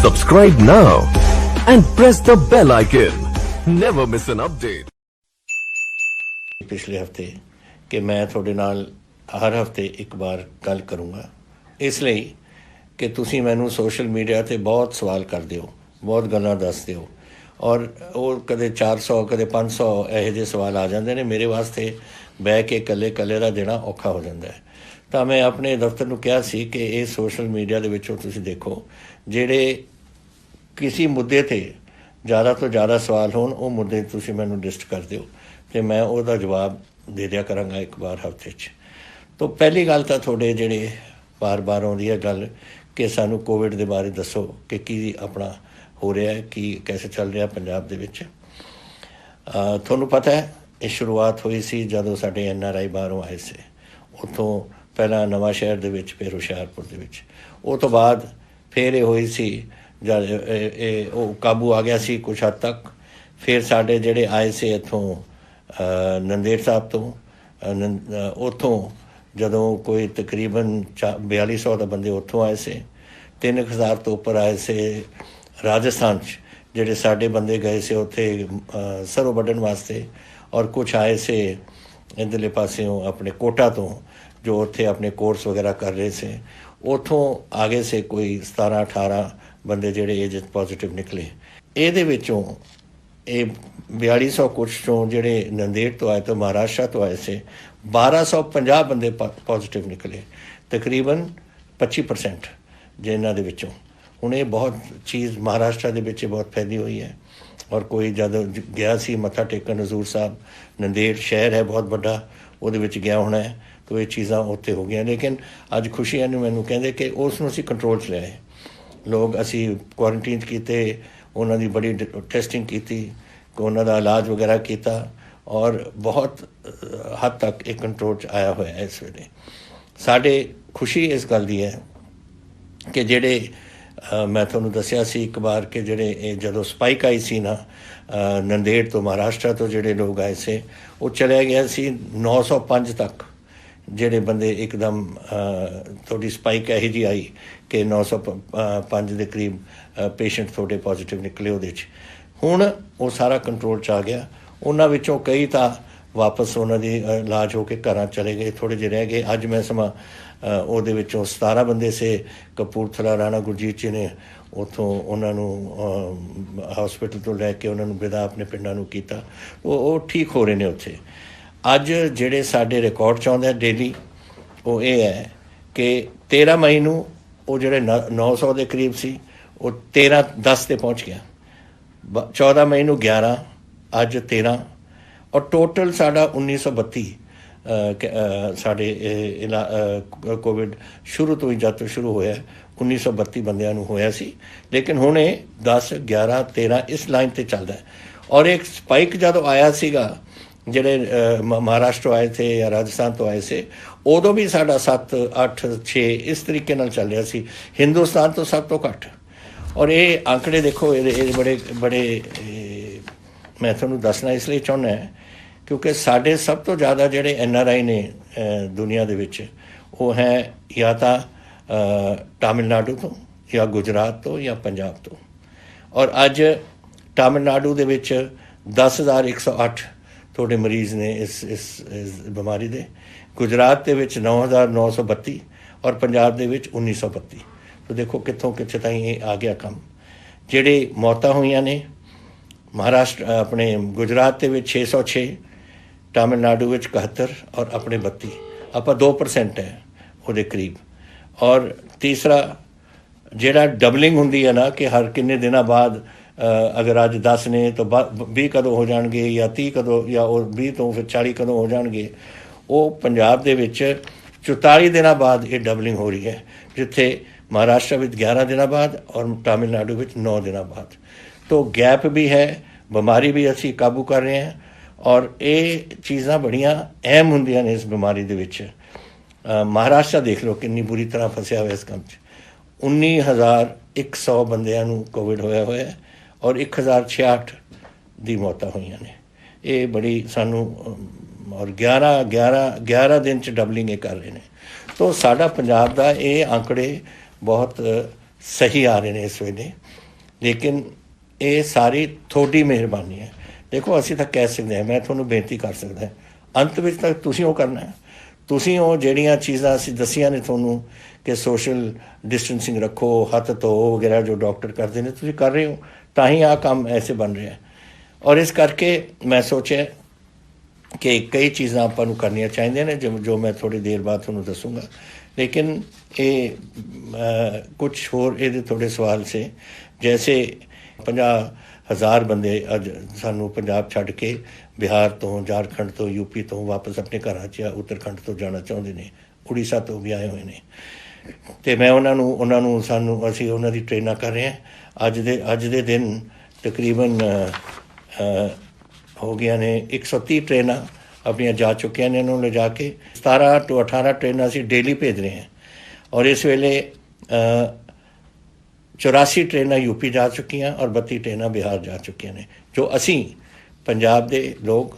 Subscribe now and press the bell icon. Never miss an update. पिछले हफ्ते कि मैं थोड़े नाल हर हफ्ते एक बार गल करूँगा इसलिए कि तुसी मैनू सोशल मीडिया ते बहुत सवाल करते हो, बहुत गल्लां दसदे हो और वो कदे 400 कदे 500 ਇਹੋ ਜਿਹੇ सवाल आ जाते हैं। मेरे वास्ते बह के कल्ले कल्ले का देना औखा हो जाता है। तो मैं अपने दफ्तर ਨੂੰ ਕਿਹਾ ਸੀ कि ये सोशल मीडिया ਦੇ ਵਿੱਚੋਂ ਤੁਸੀਂ ਦੇਖੋ ਜਿਹੜੇ किसी मुद्दे ते ज़्यादा तो ज़्यादा सवाल होण ਉਹ मुद्दे ਤੁਸੀਂ ਮੈਨੂੰ लिस्ट कर ਦਿਓ ਤੇ मैं ਉਹਦਾ जवाब दे दिया करांगा एक बार हफ्ते 'ਚ। तो पहली गल तो थोड़े ਜਿਹੜੇ बार आउंदी है गल कि सानू कोविड के बारे दसो कि की अपना हो रहा है, की कैसे चल रहा पंजाब दे विच। तुहानू पता है ये शुरुआत हुई सी जदों साडे NRI बाहरों आए से, उत्थों पहला नवा शहर दे विच फिर हुशियारपुर दे विच, उस तो बाद फिर ये हुई सी जब काबू आ गया सी कुछ हद तक। फिर साडे जिहड़े आए से इत्थों नंदेड़ साहब तो उत्थों जदों कोई तकरीबन 4200 का बंदे उत्थों आए से, 3000 तो उपर आए से राजस्थान जिहड़े साडे बंदे गए से उत्थे सरों वड्ढण वास्ते, और कुछ आए से इधरले पासियों अपने कोटा तो जो उत्थे अपने कोर्स वगैरह कर रहे से, उत्थों आगे से कोई 17-18 बंदे जिहड़े एज पॉजिटिव निकले। ਇਹਦੇ ਵਿੱਚੋਂ ਇਹ 4200 कुछ चों जिहड़े नंदेड़ तो आए तो महाराष्ट्र तो आए से 1250 बंदे पॉजिटिव निकले, तकरीबन 25% जिन्हां दे विचों। हुण ये बहुत चीज़ महाराष्ट्र दे विच बहुत फैली हुई है, और कोई जद गया सी मत्था टेकन हजूर साहब, नंदेड़ शहर है बहुत बड़ा, ਉਹਦੇ ਵਿੱਚ ਗਿਆ होना है, तो ये चीज़ां उत्थे हो गई। लेकिन अज खुशियां ने मैनू कहंदे कि उस नूं असीं कंट्रोल च लिया, लोग असीं क्वारंटीन कीते, उन्हां दी बड़ी टेस्टिंग की, उन्हां दा इलाज वगैरह किया, और बहुत हद तक एक कंट्रोल च आया हुआ है। इस वेले साडे खुशी इस गल दी है कि जिहड़े मैं तुहानूं दस्सिया सी एक बार कि जिहड़े जदों स्पाइक आई सी ना नंदेड़ तो महाराष्ट्र तो जिहड़े लोग आए से, वो चलिया गया सी 905 तक जिहड़े बंदे एकदम थोड़ी स्पाइक यही जी आई कि 905 के करीब पेशेंट थोड़े पॉजिटिव निकले ਉਹਦੇ 'ਚ। ਹੁਣ ਉਹ सारा कंट्रोल च आ गया। उन्हां विचों कई तो वापस उन्होंने इलाज होकर घर चले गए, थोड़े जे रह गए। अज मैं समा ਉਹਦੇ ਵਿੱਚੋਂ 17 ਬੰਦੇ से कपूरथला राणा गुरजीत जी ने ਉੱਥੋਂ ਉਹਨਾਂ ਨੂੰ ਹਸਪੀਟਲ ਤੋਂ ਲੈ ਕੇ ਉਹਨਾਂ ਨੂੰ ਵਿਦਾ ਆਪਣੇ ਪਿੰਡਾਂ ਨੂੰ ਕੀਤਾ, ਉਹ ਠੀਕ ਹੋ ਰਹੇ ਨੇ ਉੱਥੇ। ਅੱਜ ਜਿਹੜੇ ਸਾਡੇ ਰਿਕਾਰਡ 'ਚ ਆਉਂਦੇ ਡੇਲੀ ਉਹ ਇਹ ਹੈ ਕਿ 13 ਮਈ ਨੂੰ ਉਹ ਜਿਹੜੇ 900 ਦੇ ਕਰੀਬ ਸੀ ਉਹ 13-10 ਤੇ ਪਹੁੰਚ ਗਿਆ, 14 ਮਈ ਨੂੰ 11, ਅੱਜ 13, और टोटल साढ़ा 1932 साढ़े कोविड शुरू तो ही जब तो शुरू होया 1932 बंदियां नूं होया सी। लेकिन हुण 10, 11, 13 इस लाइन ते चलदा है। और एक स्पाइक जदों आया सीगा जिहड़े महाराष्ट्र आए थे या राजस्थान तो आए से, उदों भी साढ़ा 7, 8, 6 इस तरीके नाल चल रहा सी, हिंदुस्तान तो सब तो घट। और ये आंकड़े देखो ये बड़े बड़े मैं तुहानूं दसना इसलिए चाहुंदा है क्योंकि साढ़े सब तो ज़्यादा जिहड़े NRI ने दुनिया दे विच वो हैं या तो तमिलनाडु तो या गुजरात तो या पंजाब तो। और अज तमिलनाडु दे विच 10,108 थोड़े मरीज़ ने इस बीमारी दे, गुजरात दे विच 9,932 और पंजाब दे विच 1,932। तो देखो कित्थों कित्थे ताईं आ गया काम। जिहड़े मौतां होईयां ने महाराष्ट्र अपने गुजरात के 606, तमिलनाडु 71 और अपने 32, आप 2% है वो करीब। और तीसरा जिहड़ा डबलिंग हुंदी है ना कि हर किन्ने दिनों बाद अगर अज 10 ने तो 20 कदों हो जाएंगे या 30 कदों या 20 तो फिर 40 कदों हो जाएंगे, वो पंजाब दे विच 44 दिनों बाद ये डबलिंग हो रही है, जिथे महाराष्ट्र में 11 दिनों बाद और तमिलनाडु में 9 दिनों बाद। तो गैप भी है, बीमारी भी असी काबू कर रहे हैं, और ये चीज़ां बड़ियां अहम होंदियां ने इस बीमारी दे विच। महाराष्ट्र देख लो कितनी बुरी तरह फसिया हुआ इस काम च। 19,100 बंदियां नूं कोविड होया होया है और 1,066 दी मौतां होईयां ने। ये बड़ी सानू और 11 दिन च डबलिंग कर रहे हैं। तो साडा पंजाब दा ये आंकड़े बहुत सही आ रहे हैं इस वेले, लेकिन ये सारी थोड़ी मेहरबानी है। देखो ਅਸੀਂ ਤਾਂ ਕਹਿ ਸਕਦੇ ਹਾਂ, ਮੈਂ ਤੁਹਾਨੂੰ ਬੇਨਤੀ ਕਰ ਸਕਦਾ, ਅੰਤ ਵਿੱਚ ਤਾਂ ਤੁਸੀਂ ਉਹ ਕਰਨਾ ਹੈ। ਤੁਸੀਂ ਉਹ ਜਿਹੜੀਆਂ ਚੀਜ਼ਾਂ ਅਸੀਂ ਦੱਸੀਆਂ ਨੇ ਤੁਹਾਨੂੰ ਕਿ ਸੋਸ਼ਲ ਡਿਸਟੈਂਸਿੰਗ ਰੱਖੋ, ਹੱਥ ਧੋਵੋ ਵਗੈਰਾ ਜੋ ਡਾਕਟਰ ਕਰਦੇ ਨੇ, ਤੁਸੀਂ ਕਰ ਰਹੇ ਹੋ, ਤਾਂ ਹੀ ਆਹ ਕੰਮ ਐਸੇ ਬਣ ਰਿਹਾ। ਔਰ ਇਸ ਕਰਕੇ ਮੈਂ ਸੋਚਿਆ ਕਿ ਕਈ ਚੀਜ਼ਾਂ ਆਪਾਂ ਨੂੰ ਕਰਨੀਆਂ ਚਾਹੀਦੀਆਂ ਨੇ ਜੋ ਮੈਂ ਥੋੜ੍ਹੀ ਦੇਰ ਬਾਅਦ ਤੁਹਾਨੂੰ ਦੱਸੂੰਗਾ। ਲੇਕਿਨ ਇਹ ਕੁਛ ਹੋਰ ਇਹਦੇ ਥੋੜ੍ਹੇ ਸਵਾਲ ਸੇ, ਜੈਸੇ 50,000 ਬੰਦੇ ਅੱਜ ਸਾਨੂੰ ਪੰਜਾਬ ਛੱਡ ਕੇ ਬਿਹਾਰ ਤੋਂ, ਝਾਰਖੰਡ ਤੋਂ, ਯੂਪੀ ਤੋਂ ਵਾਪਸ ਆਪਣੇ ਘਰਾਂ 'ਚ ਜਾਂ ਉੱਤਰਾਖੰਡ ਤੋਂ ਜਾਣਾ ਚਾਹੁੰਦੇ ਨੇ, ਉੜੀਸਾ ਤੋਂ ਵੀ ਆਏ ਹੋਏ ਨੇ। ਅਤੇ ਮੈਂ ਉਹਨਾਂ ਨੂੰ ਅਸੀਂ ਉਹਨਾਂ ਦੀ ਟ੍ਰੇਨਾਂ ਕਰ ਰਹੇ ਹਾਂ। ਅੱਜ ਦੇ ਦਿਨ ਤਕਰੀਬਨ ਹੋ ਗਈਆਂ ਨੇ 130 ਟ੍ਰੇਨਾਂ ਆਪਣੀਆਂ ਜਾ ਚੁੱਕੀਆਂ ਨੇ। ਉਹਨੂੰ ਲਿਜਾ ਕੇ 17 ਤੋਂ 18 ਟ੍ਰੇਨਾਂ ਅਸੀਂ ਡੇਲੀ ਭੇਜ ਰਹੇ ਹਾਂ। ਔਰ ਇਸ ਵੇਲੇ 84 ਟ੍ਰੇਨਾਂ ਯੂਪੀ ਜਾ ਚੁੱਕੀਆਂ ਔਰ 32 ਟ੍ਰੇਨਾਂ ਬਿਹਾਰ ਜਾ ਚੁੱਕੀਆਂ ਨੇ, ਜੋ ਅਸੀਂ ਪੰਜਾਬ ਦੇ ਲੋਕ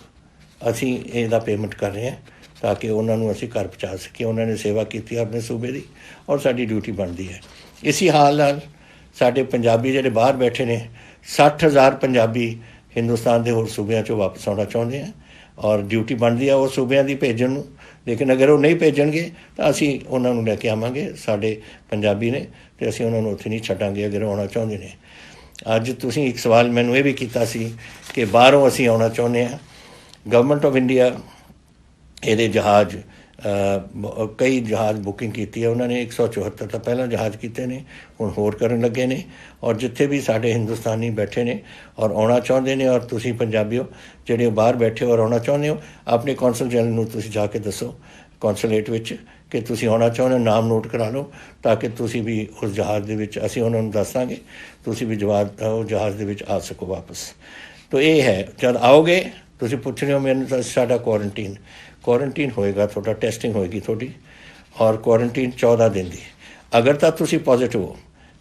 ਅਸੀਂ ਇਹਦਾ ਪੇਮੈਂਟ ਕਰ ਰਹੇ ਹਾਂ ਤਾਂ ਕਿ ਉਹਨਾਂ ਨੂੰ ਅਸੀਂ ਘਰ ਪਹੁੰਚਾ ਸਕੀਏ। ਉਹਨਾਂ ਨੇ ਸੇਵਾ ਕੀਤੀ ਆਪਣੇ ਸੂਬੇ ਦੀ ਔਰ ਸਾਡੀ ਡਿਊਟੀ ਬਣਦੀ ਹੈ। ਇਸੀ ਹਾਲ ਨਾਲ ਸਾਡੇ ਪੰਜਾਬੀ ਜਿਹੜੇ ਬਾਹਰ ਬੈਠੇ ਨੇ, 60,000 ਪੰਜਾਬੀ ਹਿੰਦੁਸਤਾਨ ਦੇ ਹੋਰ ਸੂਬਿਆਂ 'ਚੋਂ ਵਾਪਸ ਆਉਣਾ ਚਾਹੁੰਦੇ ਆ ਔਰ ਡਿਊਟੀ ਬਣਦੀ ਆ ਉਹ ਸੂਬਿਆਂ ਦੀ ਭੇਜਣ ਨੂੰ। ਲੇਕਿਨ ਅਗਰ ਉਹ ਨਹੀਂ ਭੇਜਣਗੇ ਤਾਂ ਅਸੀਂ ਉਹਨਾਂ ਨੂੰ ਲੈ ਕੇ ਆਵਾਂਗੇ, ਸਾਡੇ ਪੰਜਾਬੀ ਨੇ, ਅਤੇ ਅਸੀਂ ਉਹਨਾਂ ਨੂੰ ਉੱਥੇ ਨਹੀਂ ਛੱਡਾਂਗੇ ਅਗਰ ਉਹ ਆਉਣਾ ਚਾਹੁੰਦੇ ਨੇ। ਅੱਜ ਤੁਸੀਂ ਇੱਕ ਸਵਾਲ ਮੈਨੂੰ ਇਹ ਵੀ ਕੀਤਾ ਸੀ ਕਿ ਬਾਹਰੋਂ ਅਸੀਂ ਆਉਣਾ ਚਾਹੁੰਦੇ ਹਾਂ। ਗਵਰਨਮੈਂਟ ਆਫ ਇੰਡੀਆ ਇਹਦੇ ਜਹਾਜ਼ ਕਈ ਜਹਾਜ਼ ਬੁਕਿੰਗ ਕੀਤੀ ਹੈ ਉਹਨਾਂ ਨੇ। 174 ਤਾਂ ਪਹਿਲਾਂ ਜਹਾਜ਼ ਕੀਤੇ ਨੇ, ਹੁਣ ਹੋਰ ਕਰਨ ਲੱਗੇ ਨੇ। ਔਰ ਜਿੱਥੇ ਵੀ ਸਾਡੇ ਹਿੰਦੁਸਤਾਨੀ ਬੈਠੇ ਨੇ ਔਰ ਆਉਣਾ ਚਾਹੁੰਦੇ ਨੇ, ਔਰ ਤੁਸੀਂ ਪੰਜਾਬੀਓ ਜਿਹੜੇ ਬਾਹਰ ਬੈਠੇ ਹੋ ਔਰ ਆਉਣਾ ਚਾਹੁੰਦੇ ਹੋ, ਆਪਣੇ ਕੌਂਸਲ ਜਨਰਲ ਨੂੰ ਤੁਸੀਂ ਜਾ ਕੇ ਦੱਸੋ ਕੌਂਸੂਲੇਟ ਵਿੱਚ ਕਿ ਤੁਸੀਂ ਆਉਣਾ ਚਾਹੁੰਦੇ ਹੋ, ਨਾਮ ਨੋਟ ਕਰਾ ਲਓ ਤਾਂ ਕਿ ਤੁਸੀਂ ਵੀ ਉਸ ਜਹਾਜ਼ ਦੇ ਵਿੱਚ, ਅਸੀਂ ਉਹਨਾਂ ਨੂੰ ਦੱਸ ਦਾਂਗੇ, ਤੁਸੀਂ ਵੀ ਉਹ ਜਹਾਜ਼ ਦੇ ਵਿੱਚ ਆ ਸਕੋ ਵਾਪਸ। ਤਾਂ ਇਹ ਹੈ, ਜਦ ਆਓਗੇ ਤੁਸੀਂ ਪੁੱਛ ਰਹੇ ਹੋ ਮੈਨੂੰ ਸਾਡਾ ਕੁਆਰੰਟੀਨ ਹੋਏਗਾ, ਤੁਹਾਡਾ ਟੈਸਟਿੰਗ ਹੋਏਗੀ ਤੁਹਾਡੀ, ਔਰ ਕੁਆਰੰਟੀਨ 14 ਦਿਨ ਦੀ। ਅਗਰ ਤਾਂ ਤੁਸੀਂ ਪੋਜ਼ੀਟਿਵ ਹੋ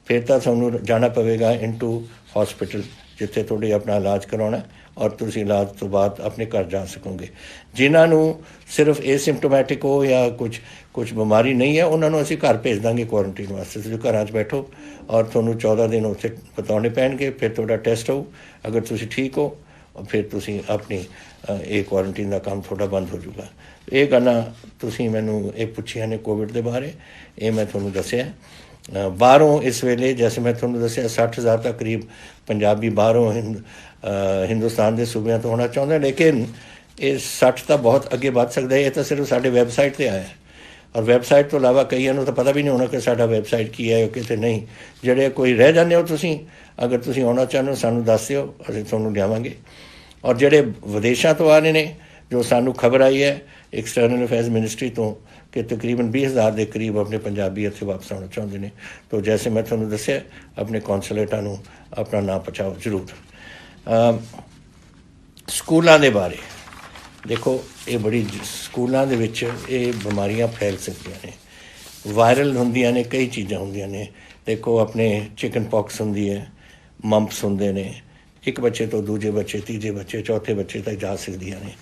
ਫਿਰ ਤਾਂ ਤੁਹਾਨੂੰ ਜਾਣਾ ਪਵੇਗਾ ਇਨਟੂ ਹੌਸਪੀਟਲ, ਜਿੱਥੇ ਤੁਹਾਡੇ ਆਪਣਾ ਇਲਾਜ ਕਰਾਉਣਾ ਔਰ ਤੁਸੀਂ ਇਲਾਜ ਤੋਂ ਬਾਅਦ ਆਪਣੇ ਘਰ ਜਾ ਸਕੋਗੇ। ਜਿਨ੍ਹਾਂ ਨੂੰ ਸਿਰਫ ਏਸਿਮਟੋਮੈਟਿਕ ਹੋ ਜਾਂ ਕੁਝ ਬਿਮਾਰੀ ਨਹੀਂ ਹੈ, ਉਹਨਾਂ ਨੂੰ ਅਸੀਂ ਘਰ ਭੇਜ ਦਾਂਗੇ ਕੁਆਰੰਟੀਨ ਵਾਸਤੇ। ਤੁਸੀਂ ਘਰਾਂ 'ਚ ਬੈਠੋ ਔਰ ਤੁਹਾਨੂੰ 14 ਦਿਨ ਉੱਥੇ ਬਿਤਾਉਣੇ ਪੈਣਗੇ। ਫਿਰ ਤੁਹਾਡਾ ਟੈਸਟ ਹੋਊ, ਅਗਰ ਤੁਸੀਂ ਠੀਕ ਹੋ ਫਿਰ ਤੁਸੀਂ ਆਪਣੀ ਇਹ ਕੁਆਰੰਟੀਨ ਦਾ ਕੰਮ ਤੁਹਾਡਾ ਬੰਦ ਹੋ ਜਾਊਗਾ। ਇਹ ਗੱਲਾਂ ਤੁਸੀਂ ਮੈਨੂੰ ਇਹ ਪੁੱਛੀਆਂ ਨੇ ਕੋਵਿਡ ਦੇ ਬਾਰੇ, ਇਹ ਮੈਂ ਤੁਹਾਨੂੰ ਦੱਸਿਆ। ਬਾਹਰੋਂ ਇਸ ਵੇਲੇ ਜੈਸੇ ਮੈਂ ਤੁਹਾਨੂੰ ਦੱਸਿਆ 60,000 ਦਾ ਕਰੀਬ ਪੰਜਾਬੀ ਬਾਹਰੋਂ ਹਿੰਦੁਸਤਾਨ ਦੇ ਸੂਬਿਆਂ ਤੋਂ ਹੋਣਾ ਚਾਹੁੰਦਾ, ਲੇਕਿਨ ਇਹ 60 ਤਾਂ ਬਹੁਤ ਅੱਗੇ ਵੱਧ ਸਕਦਾ ਹੈ। ਇਹ ਤਾਂ ਸਿਰਫ ਸਾਡੇ ਵੈਬਸਾਈਟ 'ਤੇ ਆਇਆ, ਔਰ ਵੈਬਸਾਈਟ ਤੋਂ ਇਲਾਵਾ ਕਈਆਂ ਨੂੰ ਤਾਂ ਪਤਾ ਵੀ ਨਹੀਂ ਹੋਣਾ ਕਿ ਸਾਡਾ ਵੈਬਸਾਈਟ ਕੀ ਹੈ ਕਿਤੇ ਨਹੀਂ। ਜਿਹੜੇ ਕੋਈ ਰਹਿ ਜਾਂਦੇ ਹੋ ਤੁਸੀਂ, ਅਗਰ ਤੁਸੀਂ ਆਉਣਾ ਚਾਹੁੰਦੇ ਹੋ ਸਾਨੂੰ ਦੱਸ ਦਿਓ, ਅਸੀਂ ਤੁਹਾਨੂੰ ਲਿਆਵਾਂਗੇ। ਔਰ ਜਿਹੜੇ ਵਿਦੇਸ਼ਾਂ ਤੋਂ ਆ ਰਹੇ ਨੇ, ਜੋ ਸਾਨੂੰ ਖਬਰ ਆਈ ਹੈ ਐਕਸਟਰਨਲ ਅਫੇਅਰਸ ਮਿਨਿਸਟਰੀ ਤੋਂ ਕਿ ਤਕਰੀਬਨ 20,000 ਦੇ ਕਰੀਬ ਆਪਣੇ ਪੰਜਾਬੀ ਇੱਥੇ ਵਾਪਸ ਆਉਣਾ ਚਾਹੁੰਦੇ ਨੇ। ਤਾਂ ਜੈਸੇ ਮੈਂ ਤੁਹਾਨੂੰ ਦੱਸਿਆ, ਆਪਣੇ ਕੌਂਸੂਲੇਟਾਂ ਨੂੰ ਆਪਣਾ ਨਾਂ ਪਹੁੰਚਾਓ ਜ਼ਰੂਰ। ਸਕੂਲਾਂ ਦੇ ਬਾਰੇ ਦੇਖੋ, ਇਹ ਬੜੀ ਸਕੂਲਾਂ ਦੇ ਵਿੱਚ ਇਹ ਬਿਮਾਰੀਆਂ ਫੈਲ ਸਕਦੀਆਂ ਨੇ, ਵਾਇਰਲ ਹੁੰਦੀਆਂ ਨੇ, ਕਈ ਚੀਜ਼ਾਂ ਹੁੰਦੀਆਂ ਨੇ। ਦੇਖੋ ਆਪਣੇ ਚਿਕਨ ਪੌਕਸ ਹੁੰਦੀ ਹੈ, ਮੰਪਸ ਹੁੰਦੇ ਨੇ, ਇੱਕ ਬੱਚੇ ਤੋਂ ਦੂਜੇ ਬੱਚੇ, ਤੀਜੇ ਬੱਚੇ, ਚੌਥੇ ਬੱਚੇ ਤੱਕ ਜਾ ਸਕਦੀਆਂ ਨੇ।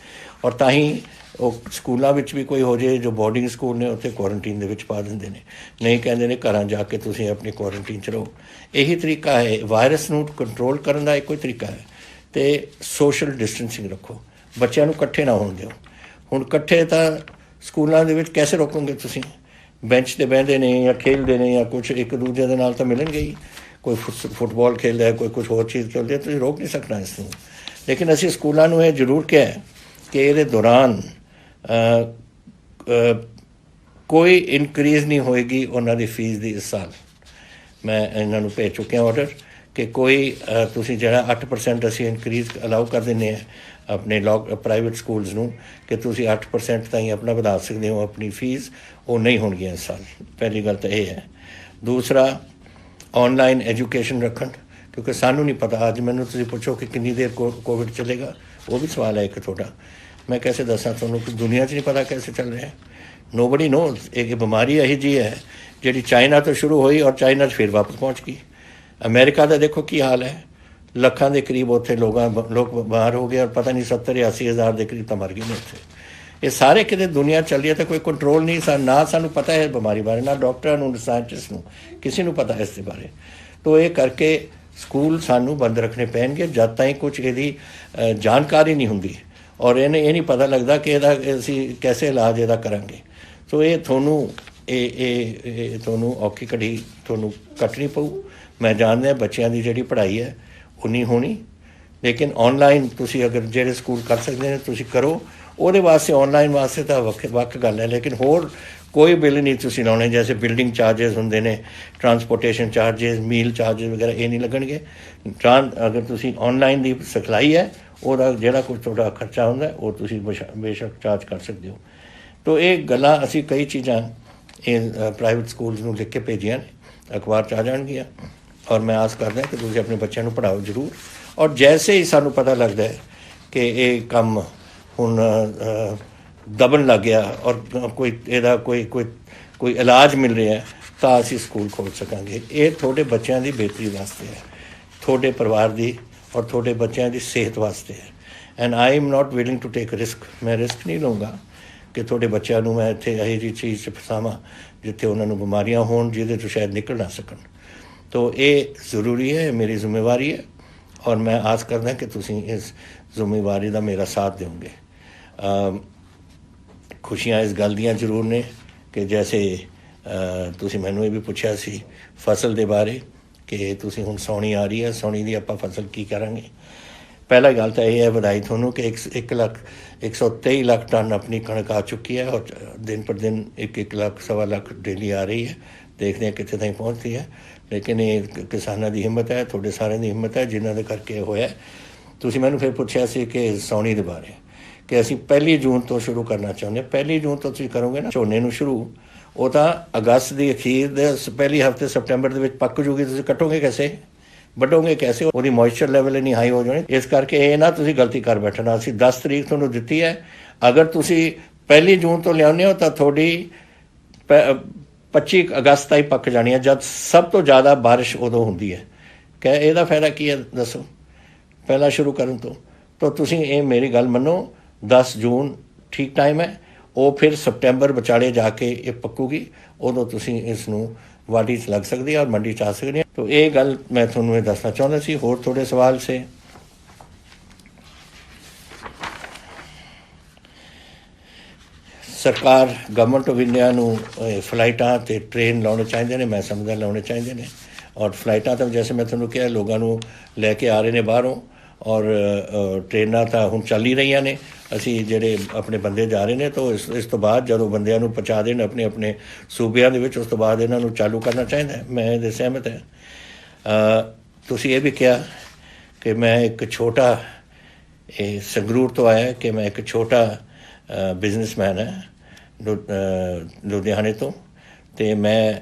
ਔਰ ਤਾਂ ਹੀ ਉਹ ਸਕੂਲਾਂ ਵਿੱਚ ਵੀ ਕੋਈ ਹੋ ਜਾਏ, ਜੋ ਬੋਰਡਿੰਗ ਸਕੂਲ ਨੇ ਉੱਥੇ ਕੁਆਰੰਟੀਨ ਦੇ ਵਿੱਚ ਪਾ ਦਿੰਦੇ ਨੇ, ਨਹੀਂ ਕਹਿੰਦੇ ਨੇ ਘਰਾਂ ਜਾ ਕੇ ਤੁਸੀਂ ਆਪਣੀ ਕੁਆਰੰਟੀਨ 'ਚ ਰਹੋ। ਇਹੀ ਤਰੀਕਾ ਹੈ ਵਾਇਰਸ ਨੂੰ ਕੰਟਰੋਲ ਕਰਨ ਦਾ, ਇੱਕੋ ਹੀ ਤਰੀਕਾ ਹੈ। ਅਤੇ ਸੋਸ਼ਲ ਡਿਸਟੈਂਸਿੰਗ ਰੱਖੋ, ਬੱਚਿਆਂ ਨੂੰ ਇਕੱਠੇ ਨਾ ਹੋਣ ਦਿਓ। ਹੁਣ ਇਕੱਠੇ ਤਾਂ ਸਕੂਲਾਂ ਦੇ ਵਿੱਚ ਕੈਸੇ ਰੋਕੋਗੇ ਤੁਸੀਂ? ਬੈਂਚ 'ਤੇ ਬਹਿੰਦੇ ਨੇ ਜਾਂ ਖੇਡਦੇ ਨੇ ਜਾਂ ਕੁਛ, ਇੱਕ ਦੂਜੇ ਦੇ ਨਾਲ ਤਾਂ ਮਿਲਣਗੇ ਹੀ। ਕੋਈ ਫੁੱਟਬਾਲ ਖੇਡਦਾ ਹੈ, ਕੋਈ ਕੁਛ ਹੋਰ ਚੀਜ਼ ਖੇਡਦੇ, ਤੁਸੀਂ ਰੋਕ ਨਹੀਂ ਸਕਣਾ ਇਸ ਨੂੰ। ਲੇਕਿਨ ਅਸੀਂ ਸਕੂਲਾਂ ਨੂੰ ਇਹ ਜ਼ਰੂਰ ਕਿਹਾ ਕਿ ਇਹਦੇ ਦੌਰਾਨ ਕੋਈ ਇਨਕਰੀਜ਼ ਨਹੀਂ ਹੋਏਗੀ ਉਹਨਾਂ ਦੀ ਫੀਸ ਦੀ। ਇਸ ਸਾਲ ਮੈਂ ਇਹਨਾਂ ਨੂੰ ਭੇਜ ਚੁੱਕਿਆ ਆਰਡਰ ਕਿ ਕੋਈ ਤੁਸੀਂ ਜਿਹੜਾ 8% ਅਸੀਂ ਇਨਕਰੀਜ਼ ਅਲਾਉ ਕਰ ਦਿੰਦੇ ਹਾਂ ਆਪਣੇ ਪ੍ਰਾਈਵੇਟ ਸਕੂਲਸ ਨੂੰ, ਕਿ ਤੁਸੀਂ 8% ਤਾਈਂ ਆਪਣਾ ਵਧਾ ਸਕਦੇ ਹੋ ਆਪਣੀ ਫੀਸ, ਉਹ ਨਹੀਂ ਹੋਣਗੀਆਂ ਇਸ ਸਾਲ। ਪਹਿਲੀ ਗੱਲ ਤਾਂ ਇਹ ਹੈ। ਦੂਸਰਾ, ਔਨਲਾਈਨ ਐਜੂਕੇਸ਼ਨ ਰੱਖਣ, ਕਿਉਂਕਿ ਸਾਨੂੰ ਨਹੀਂ ਪਤਾ। ਅੱਜ ਮੈਨੂੰ ਤੁਸੀਂ ਪੁੱਛੋ ਕਿ ਕਿੰਨੀ ਦੇਰ ਕੋਵਿਡ ਚੱਲੇਗਾ, ਉਹ ਵੀ ਸਵਾਲ ਹੈ ਇੱਕ ਤੁਹਾਡਾ। ਮੈਂ ਕੈਸੇ ਦੱਸਾਂ ਤੁਹਾਨੂੰ ਕਿ ਦੁਨੀਆ 'ਚ ਨਹੀਂ ਪਤਾ ਕੈਸੇ ਚੱਲ ਰਿਹਾ। Nobody knows. ਇਹ ਬਿਮਾਰੀ ਇਹੋ ਜਿਹੀ ਹੈ ਜਿਹੜੀ ਚਾਈਨਾ ਤੋਂ ਸ਼ੁਰੂ ਹੋਈ ਔਰ ਚਾਈਨਾ 'ਚ ਫਿਰ ਵਾਪਸ ਪਹੁੰਚ ਗਈ। ਅਮਰੀਕਾ ਦਾ ਦੇਖੋ ਕੀ ਹਾਲ ਹੈ, ਲੱਖਾਂ ਦੇ ਕਰੀਬ ਉੱਥੇ ਲੋਕ ਬਿਮਾਰ ਹੋ ਗਏ ਔਰ ਪਤਾ ਨਹੀਂ 70-80 ਹਜ਼ਾਰ ਦੇ ਕਰੀਬ ਤਾਂ ਮਰ ਗਏ ਨੇ ਉੱਥੇ। ਇਹ ਸਾਰੇ ਕਿਤੇ ਦੁਨੀਆ ਚੱਲੀ ਹੈ ਤਾਂ ਕੋਈ ਕੰਟਰੋਲ ਨਹੀਂ ਨਾ ਸਾਨੂੰ ਪਤਾ ਹੈ ਬਿਮਾਰੀ ਬਾਰੇ, ਨਾ ਡਾਕਟਰਾਂ ਨੂੰ, ਸਾਇੰਟਿਸਟ ਨੂੰ, ਕਿਸੇ ਨੂੰ ਪਤਾ ਇਸ ਦੇ ਬਾਰੇ। ਤੋ ਇਹ ਕਰਕੇ ਸਕੂਲ ਸਾਨੂੰ ਬੰਦ ਰੱਖਣੇ ਪੈਣਗੇ ਜਦ ਤਾਈਂ ਕੁਝ ਇਹਦੀ ਜਾਣਕਾਰੀ ਨਹੀਂ ਹੁੰਦੀ ਔਰ ਇਹ ਨਹੀਂ ਪਤਾ ਲੱਗਦਾ ਕਿ ਇਹਦਾ ਅਸੀਂ ਕੈਸੇ ਇਲਾਜ ਇਹਦਾ ਕਰਾਂਗੇ। ਸੋ ਇਹ ਤੁਹਾਨੂੰ ਇਹ ਤੁਹਾਨੂੰ ਔਖੀ ਘੜੀ ਤੁਹਾਨੂੰ ਕੱਟਣੀ ਪਊ। ਮੈਂ ਜਾਣਦਾ ਬੱਚਿਆਂ ਦੀ ਜਿਹੜੀ ਪੜ੍ਹਾਈ ਹੈ ਉਹ ਨਹੀਂ ਹੋਣੀ, ਲੇਕਿਨ ਔਨਲਾਈਨ ਤੁਸੀਂ ਅਗਰ ਜਿਹੜੇ ਸਕੂਲ ਕਰ ਸਕਦੇ ਨੇ ਤੁਸੀਂ ਕਰੋ। ਉਹਦੇ ਵਾਸਤੇ ਔਨਲਾਈਨ ਵਾਸਤੇ ਤਾਂ ਵੱਖ ਗੱਲ ਹੈ, ਲੇਕਿਨ ਹੋਰ ਕੋਈ ਬਿੱਲ ਨਹੀਂ ਤੁਸੀਂ ਲਾਉਣੇ। ਜੈਸੇ ਬਿਲਡਿੰਗ ਚਾਰਜਸ ਹੁੰਦੇ ਨੇ, ਟਰਾਂਸਪੋਰਟੇਸ਼ਨ ਚਾਰਜਸ, ਮੀਲ ਚਾਰਜਸ ਵਗੈਰਾ, ਇਹ ਨਹੀਂ ਲੱਗਣਗੇ। ਅਗਰ ਤੁਸੀਂ ਔਨਲਾਈਨ ਦੀ ਸਿਖਲਾਈ ਹੈ ਉਹਦਾ ਜਿਹੜਾ ਕੁਝ ਤੁਹਾਡਾ ਖਰਚਾ ਹੁੰਦਾ ਉਹ ਤੁਸੀਂ ਬੇਸ਼ੱਕ ਚਾਰਜ ਕਰ ਸਕਦੇ ਹੋ। ਤੋ ਇਹ ਗੱਲਾਂ ਅਸੀਂ ਕਈ ਚੀਜ਼ਾਂ ਇਹ ਪ੍ਰਾਈਵੇਟ ਸਕੂਲਸ ਨੂੰ ਲਿਖ ਕੇ ਭੇਜੀਆਂ ਨੇ, ਅਖਬਾਰ 'ਚ ਆ ਜਾਣਗੀਆਂ ਔਰ ਮੈਂ ਆਸ ਕਰਦਾ ਕਿ ਤੁਸੀਂ ਆਪਣੇ ਬੱਚਿਆਂ ਨੂੰ ਪੜ੍ਹਾਓ ਜ਼ਰੂਰ। ਔਰ ਜੈਸੇ ਹੀ ਸਾਨੂੰ ਪਤਾ ਲੱਗਦਾ ਹੈ ਕਿ ਇਹ ਕੰਮ ਹੁਣ ਦਬਣ ਲੱਗ ਗਿਆ ਔਰ ਕੋਈ ਇਹਦਾ ਕੋਈ ਇਲਾਜ ਮਿਲ ਰਿਹਾ ਤਾਂ ਅਸੀਂ ਸਕੂਲ ਖੋਲ੍ਹ ਸਕਾਂਗੇ। ਇਹ ਤੁਹਾਡੇ ਬੱਚਿਆਂ ਦੀ ਬਿਹਤਰੀ ਵਾਸਤੇ ਹੈ, ਤੁਹਾਡੇ ਪਰਿਵਾਰ ਦੀ ਔਰ ਤੁਹਾਡੇ ਬੱਚਿਆਂ ਦੀ ਸਿਹਤ ਵਾਸਤੇ ਹੈ। And I am not willing to take risk. ਮੈਂ ਰਿਸਕ ਨਹੀਂ ਲਊਂਗਾ ਕਿ ਤੁਹਾਡੇ ਬੱਚਿਆਂ ਨੂੰ ਮੈਂ ਇੱਥੇ ਇਹੋ ਜਿਹੀ ਚੀਜ਼ 'ਚ ਫਸਾਵਾਂ ਜਿੱਥੇ ਉਹਨਾਂ ਨੂੰ ਬਿਮਾਰੀਆਂ ਹੋਣ ਜਿਹਦੇ 'ਚੋਂ ਸ਼ਾਇਦ ਨਿਕਲ ਨਾ ਸਕਣ। ਤੋ ਇਹ ਜ਼ਰੂਰੀ ਹੈ, ਮੇਰੀ ਜ਼ਿੰਮੇਵਾਰੀ ਹੈ ਔਰ ਮੈਂ ਆਸ ਕਰਦਾ ਕਿ ਤੁਸੀਂ ਇਸ ਜ਼ਿੰਮੇਵਾਰੀ ਦਾ ਮੇਰਾ ਸਾਥ ਦਿਓਗੇ। ਖੁਸ਼ੀਆਂ ਇਸ ਗੱਲ ਦੀਆਂ ਜ਼ਰੂਰ ਨੇ ਕਿ ਜੈਸੇ ਤੁਸੀਂ ਮੈਨੂੰ ਇਹ ਵੀ ਪੁੱਛਿਆ ਸੀ ਫਸਲ ਦੇ ਬਾਰੇ ਕਿ ਤੁਸੀਂ ਹੁਣ ਸਾਉਣੀ ਆ ਰਹੀ ਹੈ, ਸਾਉਣੀ ਦੀ ਆਪਾਂ ਫਸਲ ਕੀ ਕਰਾਂਗੇ। ਪਹਿਲਾ ਗੱਲ ਤਾਂ ਇਹ ਹੈ ਵਧਾਈ ਤੁਹਾਨੂੰ ਕਿ 123 ਲੱਖ ਟਨ ਆਪਣੀ ਕਣਕ ਆ ਚੁੱਕੀ ਹੈ ਔਰ ਦਿਨ ਪਰ ਦਿਨ 1 ਲੱਖ ਸਵਾ ਲੱਖ ਡੇਲੀ ਆ ਰਹੀ ਹੈ। ਦੇਖਦੇ ਹਾਂ ਕਿੱਥੇ ਤਾਈਂ ਪਹੁੰਚਦੀ ਹੈ, ਲੇਕਿਨ ਇਹ ਕਿਸਾਨਾਂ ਦੀ ਹਿੰਮਤ ਹੈ, ਤੁਹਾਡੇ ਸਾਰਿਆਂ ਦੀ ਹਿੰਮਤ ਹੈ ਜਿਨ੍ਹਾਂ ਦੇ ਕਰਕੇ ਹੋਇਆ। ਤੁਸੀਂ ਮੈਨੂੰ ਫਿਰ ਪੁੱਛਿਆ ਸੀ ਕਿ ਸਾਉਣੀ ਦੇ ਬਾਰੇ ਕਿ ਅਸੀਂ 1 ਜੂਨ ਤੋਂ ਸ਼ੁਰੂ ਕਰਨਾ ਚਾਹੁੰਦੇ ਹਾਂ। 1 ਜੂਨ ਤੋਂ ਤੁਸੀਂ ਕਰੋਗੇ ਨਾ ਝੋਨੇ ਨੂੰ ਸ਼ੁਰੂ, ਉਹ ਤਾਂ ਅਗਸਤ ਦੀ ਅਖੀਰ ਦੇ ਪਹਿਲੇ ਹਫ਼ਤੇ ਸਪਟੈਂਬਰ ਦੇ ਵਿੱਚ ਪੱਕ ਜੂਗੀ। ਤੁਸੀਂ ਕੱਟੋਗੇ ਕੈਸੇ, ਵੱਢੋਗੇ ਕੈਸੇ, ਉਹਦੀ ਮੋਇਸਚਰ ਲੈਵਲ ਇੰਨੀ ਹਾਈ ਹੋ ਜਾਣੀ। ਇਸ ਕਰਕੇ ਇਹ ਨਾ ਤੁਸੀਂ ਗਲਤੀ ਕਰ ਬੈਠਣਾ। ਅਸੀਂ 10 ਤਰੀਕ ਤੁਹਾਨੂੰ ਦਿੱਤੀ ਹੈ, ਅਗਰ ਤੁਸੀਂ 1 ਜੂਨ ਤੋਂ ਲਿਆਉਂਦੇ ਹੋ ਤਾਂ ਤੁਹਾਡੀ 25 ਅਗਸਤ ਤਾਈਂ ਪੱਕ ਜਾਣੀ ਹੈ, ਜਦ ਸਭ ਤੋਂ ਜ਼ਿਆਦਾ ਬਾਰਿਸ਼ ਉਦੋਂ ਹੁੰਦੀ ਹੈ। ਕਿ ਇਹਦਾ ਫਾਇਦਾ ਕੀ ਹੈ ਦੱਸੋ ਪਹਿਲਾਂ ਸ਼ੁਰੂ ਕਰਨ ਤੋਂ। ਤਾਂ ਤੁਸੀਂ ਇਹ ਮੇਰੀ ਗੱਲ ਮੰਨੋ, 10 ਜੂਨ ਠੀਕ ਟਾਈਮ ਹੈ। ਉਹ ਫਿਰ ਸਪਟੈਂਬਰ ਵਿਚਾਲੇ ਜਾ ਕੇ ਇਹ ਪੱਕੂਗੀ, ਉਦੋਂ ਤੁਸੀਂ ਇਸ ਨੂੰ ਵਾਢੀ 'ਚ ਲੱਗ ਸਕਦੀ ਹੈ ਔਰ ਮੰਡੀ 'ਚ ਆ ਸਕਦੀ ਹੈ। ਤਾਂ ਇਹ ਗੱਲ ਮੈਂ ਤੁਹਾਨੂੰ ਇਹ ਦੱਸਣਾ ਚਾਹੁੰਦਾ ਸੀ। ਹੋਰ ਥੋੜ੍ਹੇ ਸਵਾਲ ਸੇ ਸਰਕਾਰ ਗਵਰਨਮੈਂਟ ਆਫ ਇੰਡੀਆ ਨੂੰ ਫਲਾਈਟਾਂ ਅਤੇ ਟ੍ਰੇਨ ਲਾਉਣੇ ਚਾਹੀਦੇ ਨੇ, ਮੈਂ ਸਮਝਦਾ ਲਾਉਣੇ ਚਾਹੀਦੇ ਨੇ। ਔਰ ਫਲਾਈਟਾਂ ਤਾਂ ਜੈਸੇ ਮੈਂ ਤੁਹਾਨੂੰ ਕਿਹਾ ਲੋਕਾਂ ਨੂੰ ਲੈ ਕੇ ਆ ਰਹੇ ਨੇ ਬਾਹਰੋਂ, ਔਰ ਟ੍ਰੇਨਾਂ ਤਾਂ ਹੁਣ ਚੱਲ ਹੀ ਰਹੀਆਂ ਨੇ। ਅਸੀਂ ਜਿਹੜੇ ਆਪਣੇ ਬੰਦੇ ਜਾ ਰਹੇ ਨੇ ਤਾਂ ਇਸ ਤੋਂ ਬਾਅਦ ਜਦੋਂ ਬੰਦਿਆਂ ਨੂੰ ਪਹੁੰਚਾ ਦੇਣ ਆਪਣੇ ਆਪਣੇ ਸੂਬਿਆਂ ਦੇ ਵਿੱਚ, ਉਸ ਤੋਂ ਬਾਅਦ ਇਹਨਾਂ ਨੂੰ ਚਾਲੂ ਕਰਨਾ ਚਾਹੀਦਾ। ਮੈਂ ਇਹਦੇ ਸਹਿਮਤ ਹਾਂ। ਤੁਸੀਂ ਇਹ ਵੀ ਕਿਹਾ ਕਿ ਮੈਂ ਇੱਕ ਛੋਟਾ ਇਹ ਸੰਗਰੂਰ ਤੋਂ ਆਇਆ ਕਿ ਮੈਂ ਇੱਕ ਛੋਟਾ ਬਿਜ਼ਨਸਮੈਨ ਹੈ ਲੁਧਿਆਣੇ ਤੋਂ, ਅਤੇ ਮੈਂ